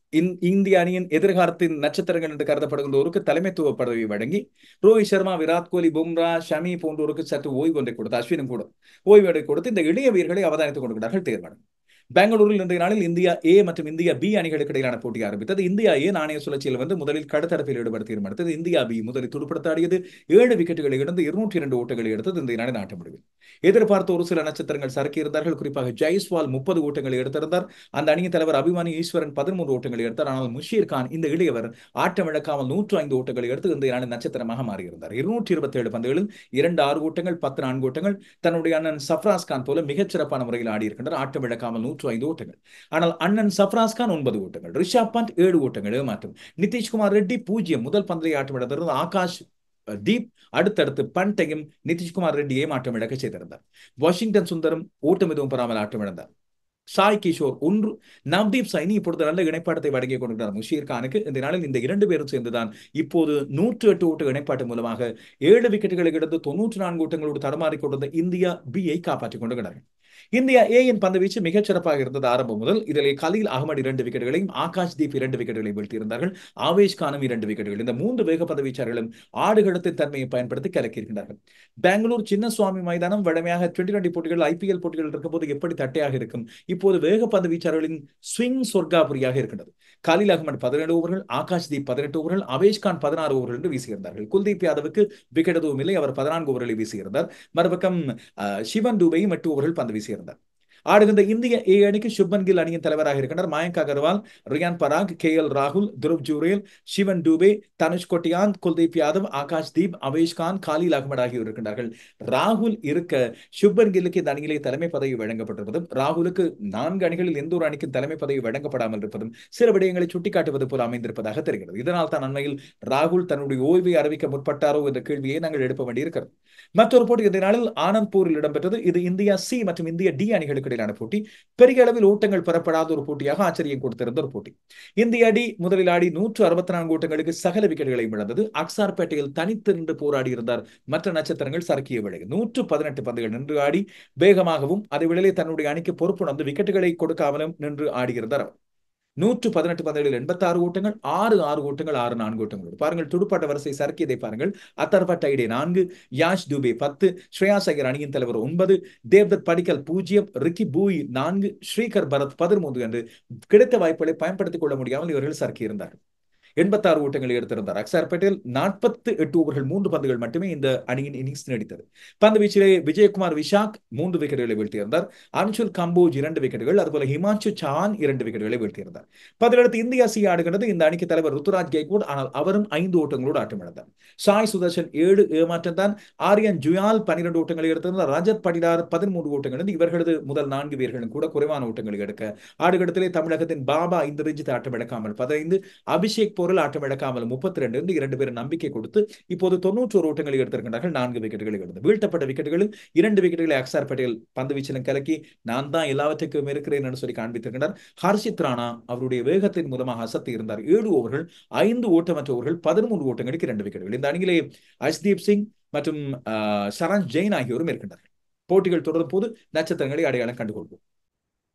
இந்திய அணியின் எதிர்காலத்தின் நட்சத்திரங்கள் என்று கருதப்படுகின்றோருக்கு தலைமைத்துவ பதவி வழங்கி, ரோஹித் சர்மா, விராட் கோலி, பும்ரா, ஷமி போன்றோருக்கு சற்று ஓய்வு ஒன்றை கொடுத்து, அஸ்வினும் கூட ஓய்வு ஒன்றை கொடுத்து இந்த இளைய வீரர்களை அவதானித்துக் கொண்டிருக்கிறார்கள் தேர்வாளர். பெங்களூரில் இன்றைய நாளில் இந்தியா ஏ மற்றும் இந்தியா பி அணிகளுக்கு இடையிலான போட்டி ஆரம்பித்தது. இந்தியா ஏ நாணய சுழற்சியில் வந்து முதலில் கடத்தரப்பில் ஈடுபட தீர்மானித்தது. இந்தியா பி முதலில் துடுப்படுத்தாடியது. 7 விக்கெட்டுகளை இழந்து 202 ஓட்டங்களை எடுத்தது இன்றைய நாளில் நாட்டு முடிவில். எதிர்பார்த்த ஒரு சில நட்சத்திரங்கள் சறுக்கியிருந்தார்கள். குறிப்பாக ஜெய்ஸ்வால் 30 ஓட்டங்களை எடுத்திருந்தார். அந்த அணியின் தலைவர் அபிமானி ஈஸ்வரன் 13 ஓட்டங்களை எடுத்தார். ஆனால் முஷீர் கான், இந்த இளையவர் ஆட்டம் இழக்காமல் 105 ஓட்டங்களை எடுத்து இன்றைய நாளில் நட்சத்திரமாக மாறியிருந்தார். 227 பந்துகளில் 2 6 ஓட்டங்கள், 10 4 ஓட்டங்கள். தன்னுடைய அண்ணன் சஃப்ராஸ் கான் போல மிகச்சிறப்பான முறையில் ஆடி இருக்கின்றார். ஆட்டம் இழக்காமல் 105 ஓட்டங்கள். ஆனால் அண்ணன் சஃப்ராஸ் கான் 9 ஓட்டங்கள், ரிஷப் பண்ட் 7 ஓட்டங்கள் மாற்றும். நிதிஷ்குமார் ரெட்டி 0 முதல் பந்திலே ஆட்டம் இழந்திருந்த ஆகாஷ் தீப் அடுத்தடுத்து பண்டையும் நிதிஷ்குமார் ரெட்டியை மாற்றம் இழக்க செய்திருந்தார். வாஷிங்டன் சுந்தரம் ஓட்டம் எதுவும் பெறாமல் ஆட்டம் இழந்தார். சாய் கிஷோர் 1, நவ்தீப் சைனி இப்பொழுது நல்ல இணைப்பாட்டத்தை வழங்கிக் கொண்டிருக்கிறார் முஷீர் கானுக்கு. இந்த நாளில் இந்த 2 பேரும் சேர்ந்துதான் இப்போது 108 ஓட்டு இணைப்பாட்டு மூலமாக 7 விக்கெட்டுகளை எடுத்து 94 ஓட்டங்களோடு தடமாறிக் கொண்டிருந்த இந்தியா பியை காப்பாற்றிக் கொண்டிருக்கிறார்கள். இந்தியா ஏயின் பந்து வீச்சு மிகச் சிறப்பாக இருந்தது ஆரம்பம் முதல். இதிலே கலீல் அகமது 2 விக்கெட்டுகளையும், ஆகாஷ் தீப் 2 விக்கெட்டுகளை வீழ்த்தியிருந்தார்கள். ஆவேஷ் கானும் 2 விக்கெட்டுகள். இந்த 3 வேக பந்து வீச்சாளர்களும் ஆடுகளத்தின் தன்மையை பயன்படுத்தி கலக்கியிருக்கிறார்கள். பெங்களூர் சின்னசுவாமி மைதானம் வழமையாக 2020 போட்டிகள், IPL போட்டிகள் இருக்கும்போது எப்படி தட்டையாக இருக்கும், இப்போது வேக பந்து வீச்சாளர்களின் ஸ்விங் சொர்க்காபுரியாக இருக்கின்றது. கலீல் அகமது 17 ஓவர்கள், ஆகாஷ் தீப் 18 ஓவர்கள், அவேஷ் கான் 16 ஓவர்கள் என்று வீசியிருந்தார்கள். குல்தீப் யாதவுக்கு விக்கெட் எதுவும் இல்லை, அவர் 14 ஓவர்களை வீசியிருந்தார். மறுபக்கம் சிவன் துபையும் 8 ஓவர்கள் பந்து வீசியிருந்தார். ஆடுகின்ற இந்திய ஏ அணிக்கு சுப்மன் கில் அணியின் தலைவராக இருக்கின்றனர். மயங்க் அகர்வால், ரியான் பராக், KL ராகுல், துருவ் ஜூரேல், சிவன் டூபே, தனுஷ் கொட்டியான், குல்தீப் யாதவ், ஆகாஷ் தீப், அவேஷ் கான், கலீல் அகமது ஆகியோர் இருக்கின்றார்கள். ராகுல் இருக்க சுப்மன் கில்லுக்கு இந்த அணியிலே தலைமை பதவி வழங்கப்பட்டிருப்பதும், ராகுலுக்கு 4 அணிகளில் எந்த ஒரு அணிக்கும் தலைமை பதவி வழங்கப்படாமல் இருப்பதும் சில விடயங்களை சுட்டிக்காட்டுவது போல அமைந்திருப்பதாக தெரிகிறது. இதனால் தான் அண்மையில் ராகுல் தன்னுடைய ஓய்வை அறிவிக்க முற்பட்டாரோ என்ற கேள்வியை நாங்கள் எழுப்ப வேண்டியிருக்கிறது. மற்றொரு போட்டி இந்த நாளில் ஆனந்த்பூரில் இடம்பெற்றது. இது இந்தியா சி மற்றும் இந்திய டி அணிகளுக்கு இடையிலான போட்டி. பெரிய அளவில் ஓட்டங்கள் பெறப்படாத ஒரு போட்டியாக ஆச்சரியம் கொடுத்திருந்த ஒரு போட்டி. இந்திய அணி முதலில் ஆடி 164 ஓட்டங்களுக்கு சகல விக்கெட்டுகளை இழந்தது. அக்சார்பேட்டையில் தனித்து நின்று போராடி இருந்தார். மற்ற நட்சத்திரங்கள் சறுக்கிய வேளையில் 118 பந்துகள் நின்று ஆடி வேகமாகவும் அதே வேளையிலே தன்னுடைய அணிக்கு பொறுப்புணர்ந்து விக்கெட்டுகளை கொடுக்காமலும் நின்று ஆடியிருந்தார். 118 பந்துகளில் 86 ஓட்டங்கள், 6 ஓட்டங்கள், 6 4 ஓட்டங்களோடு பாருங்கள். துடுப்பாட்ட வரிசை சறுக்கியதை பாருங்கள். அத்தர்வா டைடே 4, யாஷ் துபே 10, ஸ்ரேயாஸ் ஐயர் அணியின் தலைவர் 9, தேவ்தத் படிக்கல் 0, ரிக்கி பூய் 4, ஸ்ரீகர் பரத் 13 என்று கிடைத்த வாய்ப்புகளை பயன்படுத்திக் கொள்ள முடியாமல் இவர்கள் சறுக்கியிருந்தார்கள். 86 ஓட்டங்களை எடுத்திருந்தார். அக்சார்பேட்டையில் 48 ஓவர்கள் 3 பந்துகள் மட்டுமே இந்த அணியின் இன்னிங்ஸ் நீடித்தது. பந்து வீச்சிலே விஜயகுமார் விஷாக் 3 விக்கெட்டுகளை வீழ்த்தியிருந்தார். அன்சுல் கம்போஜ் 2 விக்கெட்டுகள், அதுபோல ஹிமான்சு சஹான் 2 விக்கெட்டுகளை வீழ்த்தியிருந்தார். பதிலடுத்து இந்தியா சி ஆடுகிறது. இந்த அணிக்கு தலைவர் ருத்துராஜ் கெய்க்வாட், ஆனால் அவரும் 5 ஓட்டங்களோடு ஆட்டமிழந்தார். சாய் சுதர்ஷன் 7 ஏமாற்றம் தான். ஆரியன் ஜுயால் 12 ஓட்டங்களை எடுத்திருந்தார். ரஜத் படிடார் 13 ஓட்டங்கள். இவர்களது முதல் 4 வீரர்களும் கூட குறைவான ஓட்டங்களை எடுக்க ஆடுகளத்திலே தமிழகத்தின் பாபா இந்திரஜித் ஆட்டமிழக்காமல் 15, அபிஷேக் பொருள் ஆட்டம் இழக்காமல் 32 2 பேரும் நம்பிக்கை கொடுத்து இப்போது 91 ஓட்டங்களை எடுத்திருக்கிறார்கள். 4 விக்கெட்டுகளை எடுத்து வீழ்த்தப்பட்ட விக்கெட்டுகளில் 2 விக்கெட்டுகளை அக்சார்பேட்டையில் பந்து வீச்சிலும் கலக்கி நான் தான் எல்லாவற்றுக்கும் இருக்கிறேன் என்று சொல்லி காண்பித்திருக்கிறார். ஹர்ஷித் ராணா அவருடைய வேகத்தின் மூலமாக அசத்தி இருந்தார். 7 ஓவர்கள் 5 ஓட்டமற்ற ஓவர்கள் 13 ஓட்டங்களுக்கு 2 விக்கெட்டுகள். இந்த அணியிலே அஷ்தீப் சிங் மற்றும் சரண் ஜெயின் ஆகியோரும் இருக்கின்றார்கள். போட்டிகள் தொடரும் போது நட்சத்திரங்களை அடையாளம் கண்டுகொள்வோம்.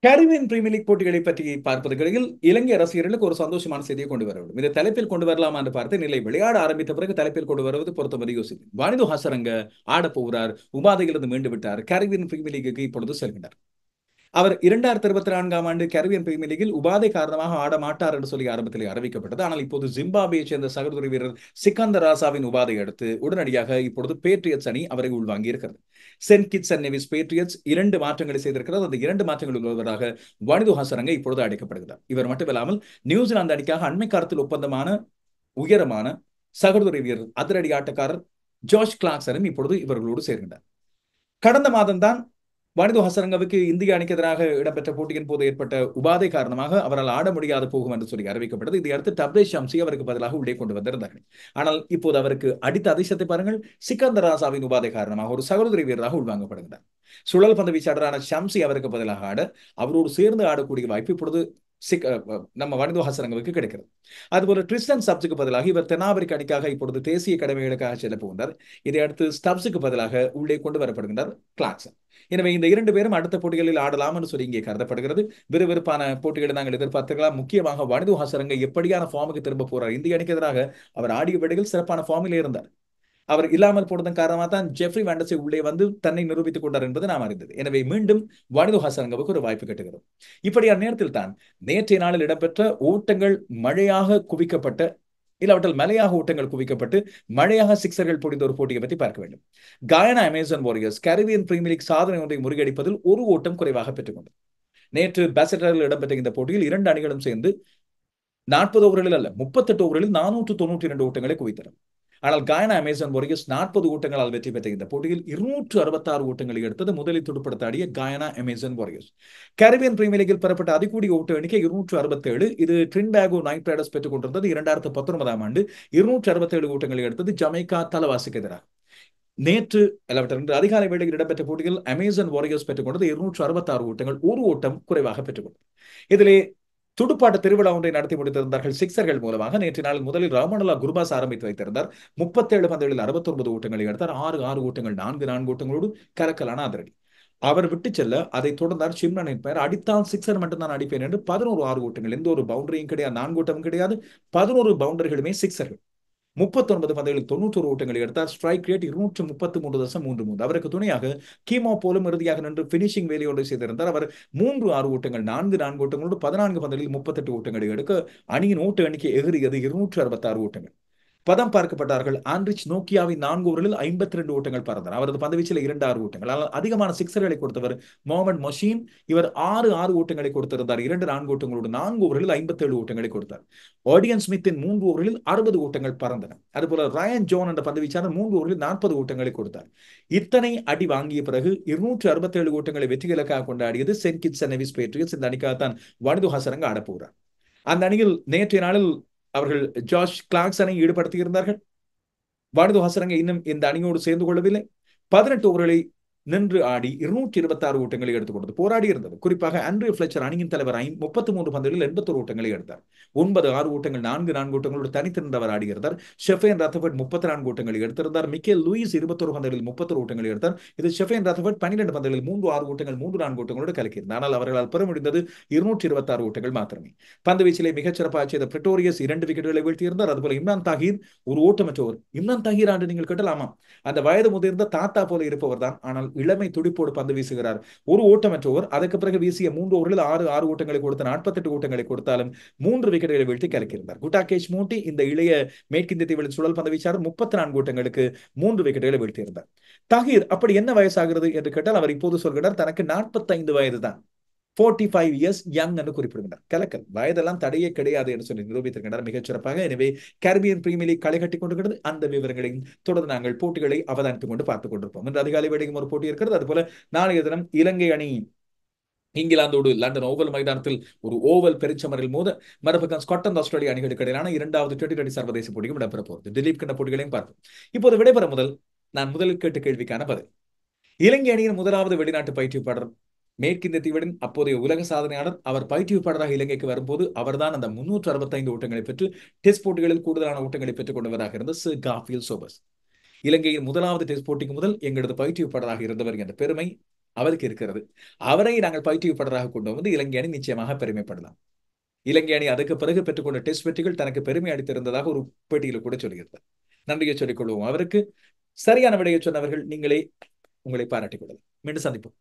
கரீபியன் பிரீமியர் லீக் போட்டிகளை பற்றி பார்ப்பதற்கிடையில் இலங்கை ரசிகர்களுக்கு ஒரு சந்தோஷமான செய்தியை கொண்டு வர வேண்டும். இதை தலைப்பில் கொண்டு வரலாமா என்று பார்த்து நிலை விளையாட ஆரம்பித்த பிறகு தலைப்பில் கொண்டு வருவது பொறுத்தவரை யோசித்து வானிது ஹசரங்க ஆட போகிறார். உபாதையிலிருந்து மீண்டு விட்டார். கரீபியன் பிரீமியர் லீக்கு இப்பொழுது செல்கின்றார். அவர் 2024ஆம் ஆண்டு கரீபியன் பிரீமியர் லீகில் உபாதை காரணமாக ஆட மாட்டார் என்று சொல்லி ஆரம்பத்தில் அறிவிக்கப்பட்டது. ஆனால் இப்போது ஜிம்பாப்வேயை சேர்ந்த சகோதரி வீரர் சிக்கந்தர் ராசாவின் உபாதை அடுத்து உடனடியாக இப்பொழுது பேட்ரியட்ஸ் அணி அவரை உள்வாங்கி இருக்கிறது. Send kids and Nevis Patriots 2 மாற்றங்களை செய்திருக்கிறது. அந்த 2 மாற்றங்கள் உள்ளவராக வானிது ஹசரங்க இப்பொழுது அழைக்கப்படுகிறார். இவர் மட்டுமில்லாமல் நியூசிலாந்து அணிக்காக அண்மை காலத்தில் ஒப்பந்தமான உயரமான சகோதரி வீரர் அதிரடி ஆட்டக்காரர் ஜாஷ் கிளார்க்சனும் இப்பொழுது இவர்களோடு சேர்கின்றார். கடந்த மாதம் தான் வானிது ஹசரங்கவுக்கு இந்திய அணிக்கு எதிராக இடம்பெற்ற போட்டியின் போது ஏற்பட்ட உபாதை காரணமாக அவரால் ஆட முடியாது போகும் என்று சொல்லி அறிவிக்கப்பட்டது. இதையடுத்து டப்ரேஷ் ஷம்சி அவருக்கு பதிலாக உள்ளே கொண்டு வந்திருந்தார்கள். ஆனால் இப்போது அவருக்கு அடித்த அதிர்ஷ்டத்தை பாருங்கள். சிக்கந்தர் ராசாவின் உபாதை காரணமாக ஒரு சகோதரி வீரராக உள்வாங்கப்படுகிறார். சுழல் பந்து வீச்சாளரான ஷம்சி அவருக்கு பதிலாக ஆட அவரோடு சேர்ந்து ஆடக்கூடிய வாய்ப்பு இப்பொழுது நம்ம வானிது ஹசரங்கவுக்கு கிடைக்கிறது. அதுபோல ட்ரிஸ்டன் ஸ்டப்ஸுக்கு பதிலாக இவர் தென்னாப்பிரிக்க அணிக்காக இப்பொழுது தேசிய கடமைகளுக்காக செல்ல போகின்றார். இதையடுத்து ஸ்டப்ஸுக்கு பதிலாக உள்ளே கொண்டு வரப்படுகின்றார் கிளாக்சன். எனவே இந்த இரண்டு பேரும் அடுத்த போட்டிகளில் ஆடலாம் என்று சொல்லி இங்கே கருதப்படுகிறது. விறுவிறுப்பான போட்டிகளை நாங்கள் எதிர்பார்த்துக்கலாம். முக்கியமாக வானிது ஹசரங்க எப்படியான ஃபார்முக்கு திரும்ப போறார். இந்திய அணிக்கு எதிராக அவர் ஆடிய வேளையில் சிறப்பான ஃபார்மில் இருந்தார். அவர் இல்லாமல் போனதன் காரணமாக தான் ஜெஃப்ரி வேண்டஸை உள்ளே வந்து தன்னை நிரூபித்துக் கொண்டார் என்பது நாம் அறிந்தது. எனவே மீண்டும் வானிது ஹசரங்கவுக்கு ஒரு வாய்ப்பு கட்டுகிறது. இப்படியான நேரத்தில் தான் நேற்றைய நாளில் இடம்பெற்ற ஓட்டங்கள் மழையாக குவிக்கப்பட்ட இல்லாவற்றில் மலையாக ஓட்டங்கள் குவிக்கப்பட்டு மழையாக சிக்ஸர்கள் பொடிந்த ஒரு போட்டியை பற்றி பார்க்க வேண்டும். Guyana Amazon Warriors Caribbean Premier League சாதனை ஒன்றை முறியடிப்பதில் ஒரு ஓட்டம் குறைவாக பெற்றுக்கொண்டது. நேற்று பாசெட்டரில் இடம்பெற்ற இந்த போட்டியில் இரண்டு அணிகளும் சேர்ந்து 40 ஓவர்களில் அல்ல 38 ஓவர்களில் 492 ஓட்டங்களை குவித்தனர். ஆனால் கயானா அமேசான் வாரியர்ஸ் 40 ஓட்டங்களால் வெற்றி பெற்ற இந்த போட்டியில் 266 ஓட்டங்களை எடுத்தது முதலில் துடுப்படுத்தாடிய Guyana Amazon Warriors. Caribbean Premier லீகில் பெறப்பட்ட அதிகூடிய ஓட்ட எண்ணிக்கை 267. இது ட்ரினிடாகோ நைட் ரைடர்ஸ் பெற்றுக் கொண்டிருந்தது. 2019ஆம் ஆண்டு 267 ஓட்டங்களை எடுத்தது ஜமைக்கா தலவாசிக்கு எதிராக. நேற்று அதிகாலை வேளையில் இடம்பெற்ற போட்டியில் அமேசான் வாரியர்ஸ் பெற்றுக் கொண்டது 266 ஓட்டங்கள், ஒரு ஓட்டம் குறைவாக பெற்றுக்கொண்டது. இதிலே துடுப்பாட்ட திருவிழா ஒன்றை நடத்தி முடித்திருந்தார்கள் சிக்ஸர்கள் மூலமாக. நேற்று நாள் முதலில் ராமனுல்லா குர்பாஸ் ஆரம்பித்து வைத்திருந்தார். 37 பந்துகளில் 69 ஓட்டங்களை எடுத்தார். 6 ஓட்டங்கள் 4 ஓட்டங்களோடு கலக்கலான அதிரடி. அவர் விட்டு செல்ல அதை தொடர்ந்தார் சிம்ரனின் பெயர். அடித்தால் சிக்ஸர் மட்டும்தான் அடிப்பேன் என்று 11 ஓட்டங்கள், எந்த ஒரு பவுண்டரியும் கிடையாது, 4 ஓட்டமும் கிடையாது, 11 பவுண்டரிகளுமே சிக்ஸர்கள். 39 பந்துகளில் 91 ஓட்டங்களை எடுத்தார். Strike rate 233.33. அவருக்கு துணையாக கீமோ போலும் இறுதியாக நின்று பினிஷிங் வேலை ஒன்றை செய்திருந்தார். அவர் 3 ஓட்டங்கள் 4 ஓட்டங்களோடு 14 பந்துகளில் 38 ஓட்டங்களை எடுக்க அணியின் ஓட்ட எண்ணிக்கை எகிரியது 266 ஓட்டங்கள். பதம் பார்க்கப்பட்டார்கள். ஆண்ட்ரிச் நோக்கியாவின் 4 ஓவர்களில் 52 ஓட்டங்கள் பறந்தார். அவரது பந்துவீச்சில் 2 ஓட்டங்கள். ஆனால் அதிகமான சிக்ஸர்களை கொடுத்தவர் முகமது மொஷீன். இவர் 6 ஓட்டங்களை கொடுத்திருந்தார். 2 ஓட்டங்களோடு 4 ஓவர்களில் 57 ஓட்டங்களை கொடுத்தார். ஆடியன் ஸ்மித்தின் 3 ஓவர்களில் 60 ஓட்டங்கள் பறந்தன. அதுபோல ரயன் ஜோன் என்ற பந்துவீச்சாளர் 3 ஓவர்களில் 40 ஓட்டங்களை கொடுத்தார். இத்தனை அடி வாங்கிய பிறகு 267 ஓட்டங்களை வெற்றி இலக்காக கொண்டாடியது send kids and Nevis Patriots. இந்த அணிக்காகத்தான் வானிது ஹசரங்க ஆடப்போகிறார். அந்த அணியில் நேற்றைய நாளில் அவர்கள் ஜாஷ் கிளாக்சனை ஈடுபடுத்தியிருந்தார்கள். வானிது ஹசரங்க இன்னும் இந்த அணியோடு சேர்ந்து கொள்ளவில்லை. 18 ஓவர்களை நின்று ஆடி 226 ஓட்டங்களை எடுத்துக்கொண்டது போராடி இருந்தது. குறிப்பாக ஆண்ட்ரூ ஃபிளெச்சர் அணியின் தலைவர் 33 பந்துகளில் 81 ஓட்டங்களை எடுத்தார். 9 ஓட்டங்கள் 4 ஓட்டங்களோடு தனித்திருந்தவர் ஆடியிருந்தார். ஷெஃபேன் ரதர்ஃபோர்ட் 34 ஓட்டங்களை எடுத்திருந்தார். மிக்கேல் லூயிஸ் 21 பந்துகளில் 31 ஓட்டங்களை எடுத்தார். இது ஷெஃபேன் ரதர்ஃபோர்ட் 12 பந்துகளில் 3 ஓட்டங்கள் 3 ஓட்டங்களோடு கலக்கியிருந்தார். ஆனால் அவர்களால் பெற முடிந்தது 226 ஓட்டங்கள் மாத்திரமே. பந்து வீச்சிலே மிகச்சிறப்பாக செய்த பிரிட்டோரியஸ் 2 விக்கெட்டுகளை வீழ்த்தியிருந்தார். அதுபோல இம்ரான் தாஹீர் ஒரு ஓட்டமற்றவர். இம்ரான் தாஹீர் ஆண்டு நீங்கள் கேட்டலாமா? அந்த வயது முதிர்ந்த தாத்தா போல இருப்பவர் தான். ஆனால் இளமை துடிப்போடு பந்து வீசுகிறார். ஒரு ஓட்டமற்ற ஓவர். அதற்கு பிறகு வீசிய 3 ஓவர்களில் 6 ஓட்டங்களை கொடுத்த 48 ஓட்டங்களை கொடுத்தாலும் 3 விக்கெட்டுகளை வீழ்த்தி கலக்கியிருந்தார். குட்டாகேஷ் மூட்டி இந்த இளைய மேற்கிந்திய தீவில் சுழல் பந்து வீச்சாளர் 34 ஓட்டங்களுக்கு 3 விக்கெட்டுகளை வீழ்த்தியிருந்தார். தாஹீர் அப்படி என்ன வயசாகிறது என்று கேட்டால் அவர் இப்போது சொல்கிறார் தனக்கு 45 வயது தான். 45 இயர்ஸ் யங் என்று குறிப்பிடுகிறார். கலக்கல் வயதெல்லாம் தடையே கிடையாது என்று சொல்லி நிரூபித்திருக்கிறார் மிகச்சிறப்பாக. எனவே கரீபியன் பிரீமியர் லீக் களை கட்டிக் கொண்டிருக்கிறது. அந்த விவரங்களையும் தொடர்ந்து நாங்கள் போட்டிகளை அவதானித்துக் கொண்டு பார்த்துக் கொண்டிருப்போம். இன்று அதிகாலை வேளையும் ஒரு போட்டி இருக்கிறது. அதுபோல நாளைய தினம் இலங்கை அணி இங்கிலாந்தோடு லண்டன் ஓவல் மைதானத்தில் ஒரு ஓவல் பெருச்சமரில் மோத, மறுபக்கம் ஸ்காட்லாந்து ஆஸ்திரேலியா அணிகளுக்கு இடையிலான 2வது T20 சர்வதேச போட்டியும் இடம்பெற போகிறது. திலீப் கண்ட போட்டிகளையும் பார்ப்போம். இப்போது விடைபெற முதல் நான் முதலில் கேட்ட கேள்விக்கான பதில். இலங்கை அணியின் முதலாவது வெளிநாட்டு பயிற்சியாளர் மேற்கிந்திய தீவின் அப்போதைய உலக சாதனையாளர். அவர் பயிற்றுவிப்பாளராக இலங்கைக்கு வரும்போது அவர்தான் அந்த 365 ஓட்டங்களை பெற்று டெஸ்ட் போட்டிகளில் கூடுதலான ஓட்டங்களை பெற்றுக் கொண்டவராக இருந்த சர் கார்ஃபீல்ட் சோபர்ஸ். இலங்கையின் முதலாவது டெஸ்ட் போட்டிக்கு முதல் எங்களது பயிற்றுவிப்பாளராக இருந்தவர் என்ற பெருமை அவருக்கு இருக்கிறது. அவரை நாங்கள் பயிற்றுவிப்பாளராக கொண்டு வந்து இலங்கை அணி நிச்சயமாக பெருமைப்படலாம். இலங்கை அணி அதுக்கு பிறகு பெற்றுக்கொண்ட டெஸ்ட் வெற்றிகள் தனக்கு பெருமை அளித்திருந்ததாக ஒரு பேட்டியில் கூட சொல்லியிருந்தார். நன்றியை சொல்லிக் கொள்வோம் அவருக்கு. சரியான விடையை சொன்னவர்கள் நீங்களே உங்களை பாராட்டிக் கொள்ளலாம். மீண்டும் சந்திப்போம்.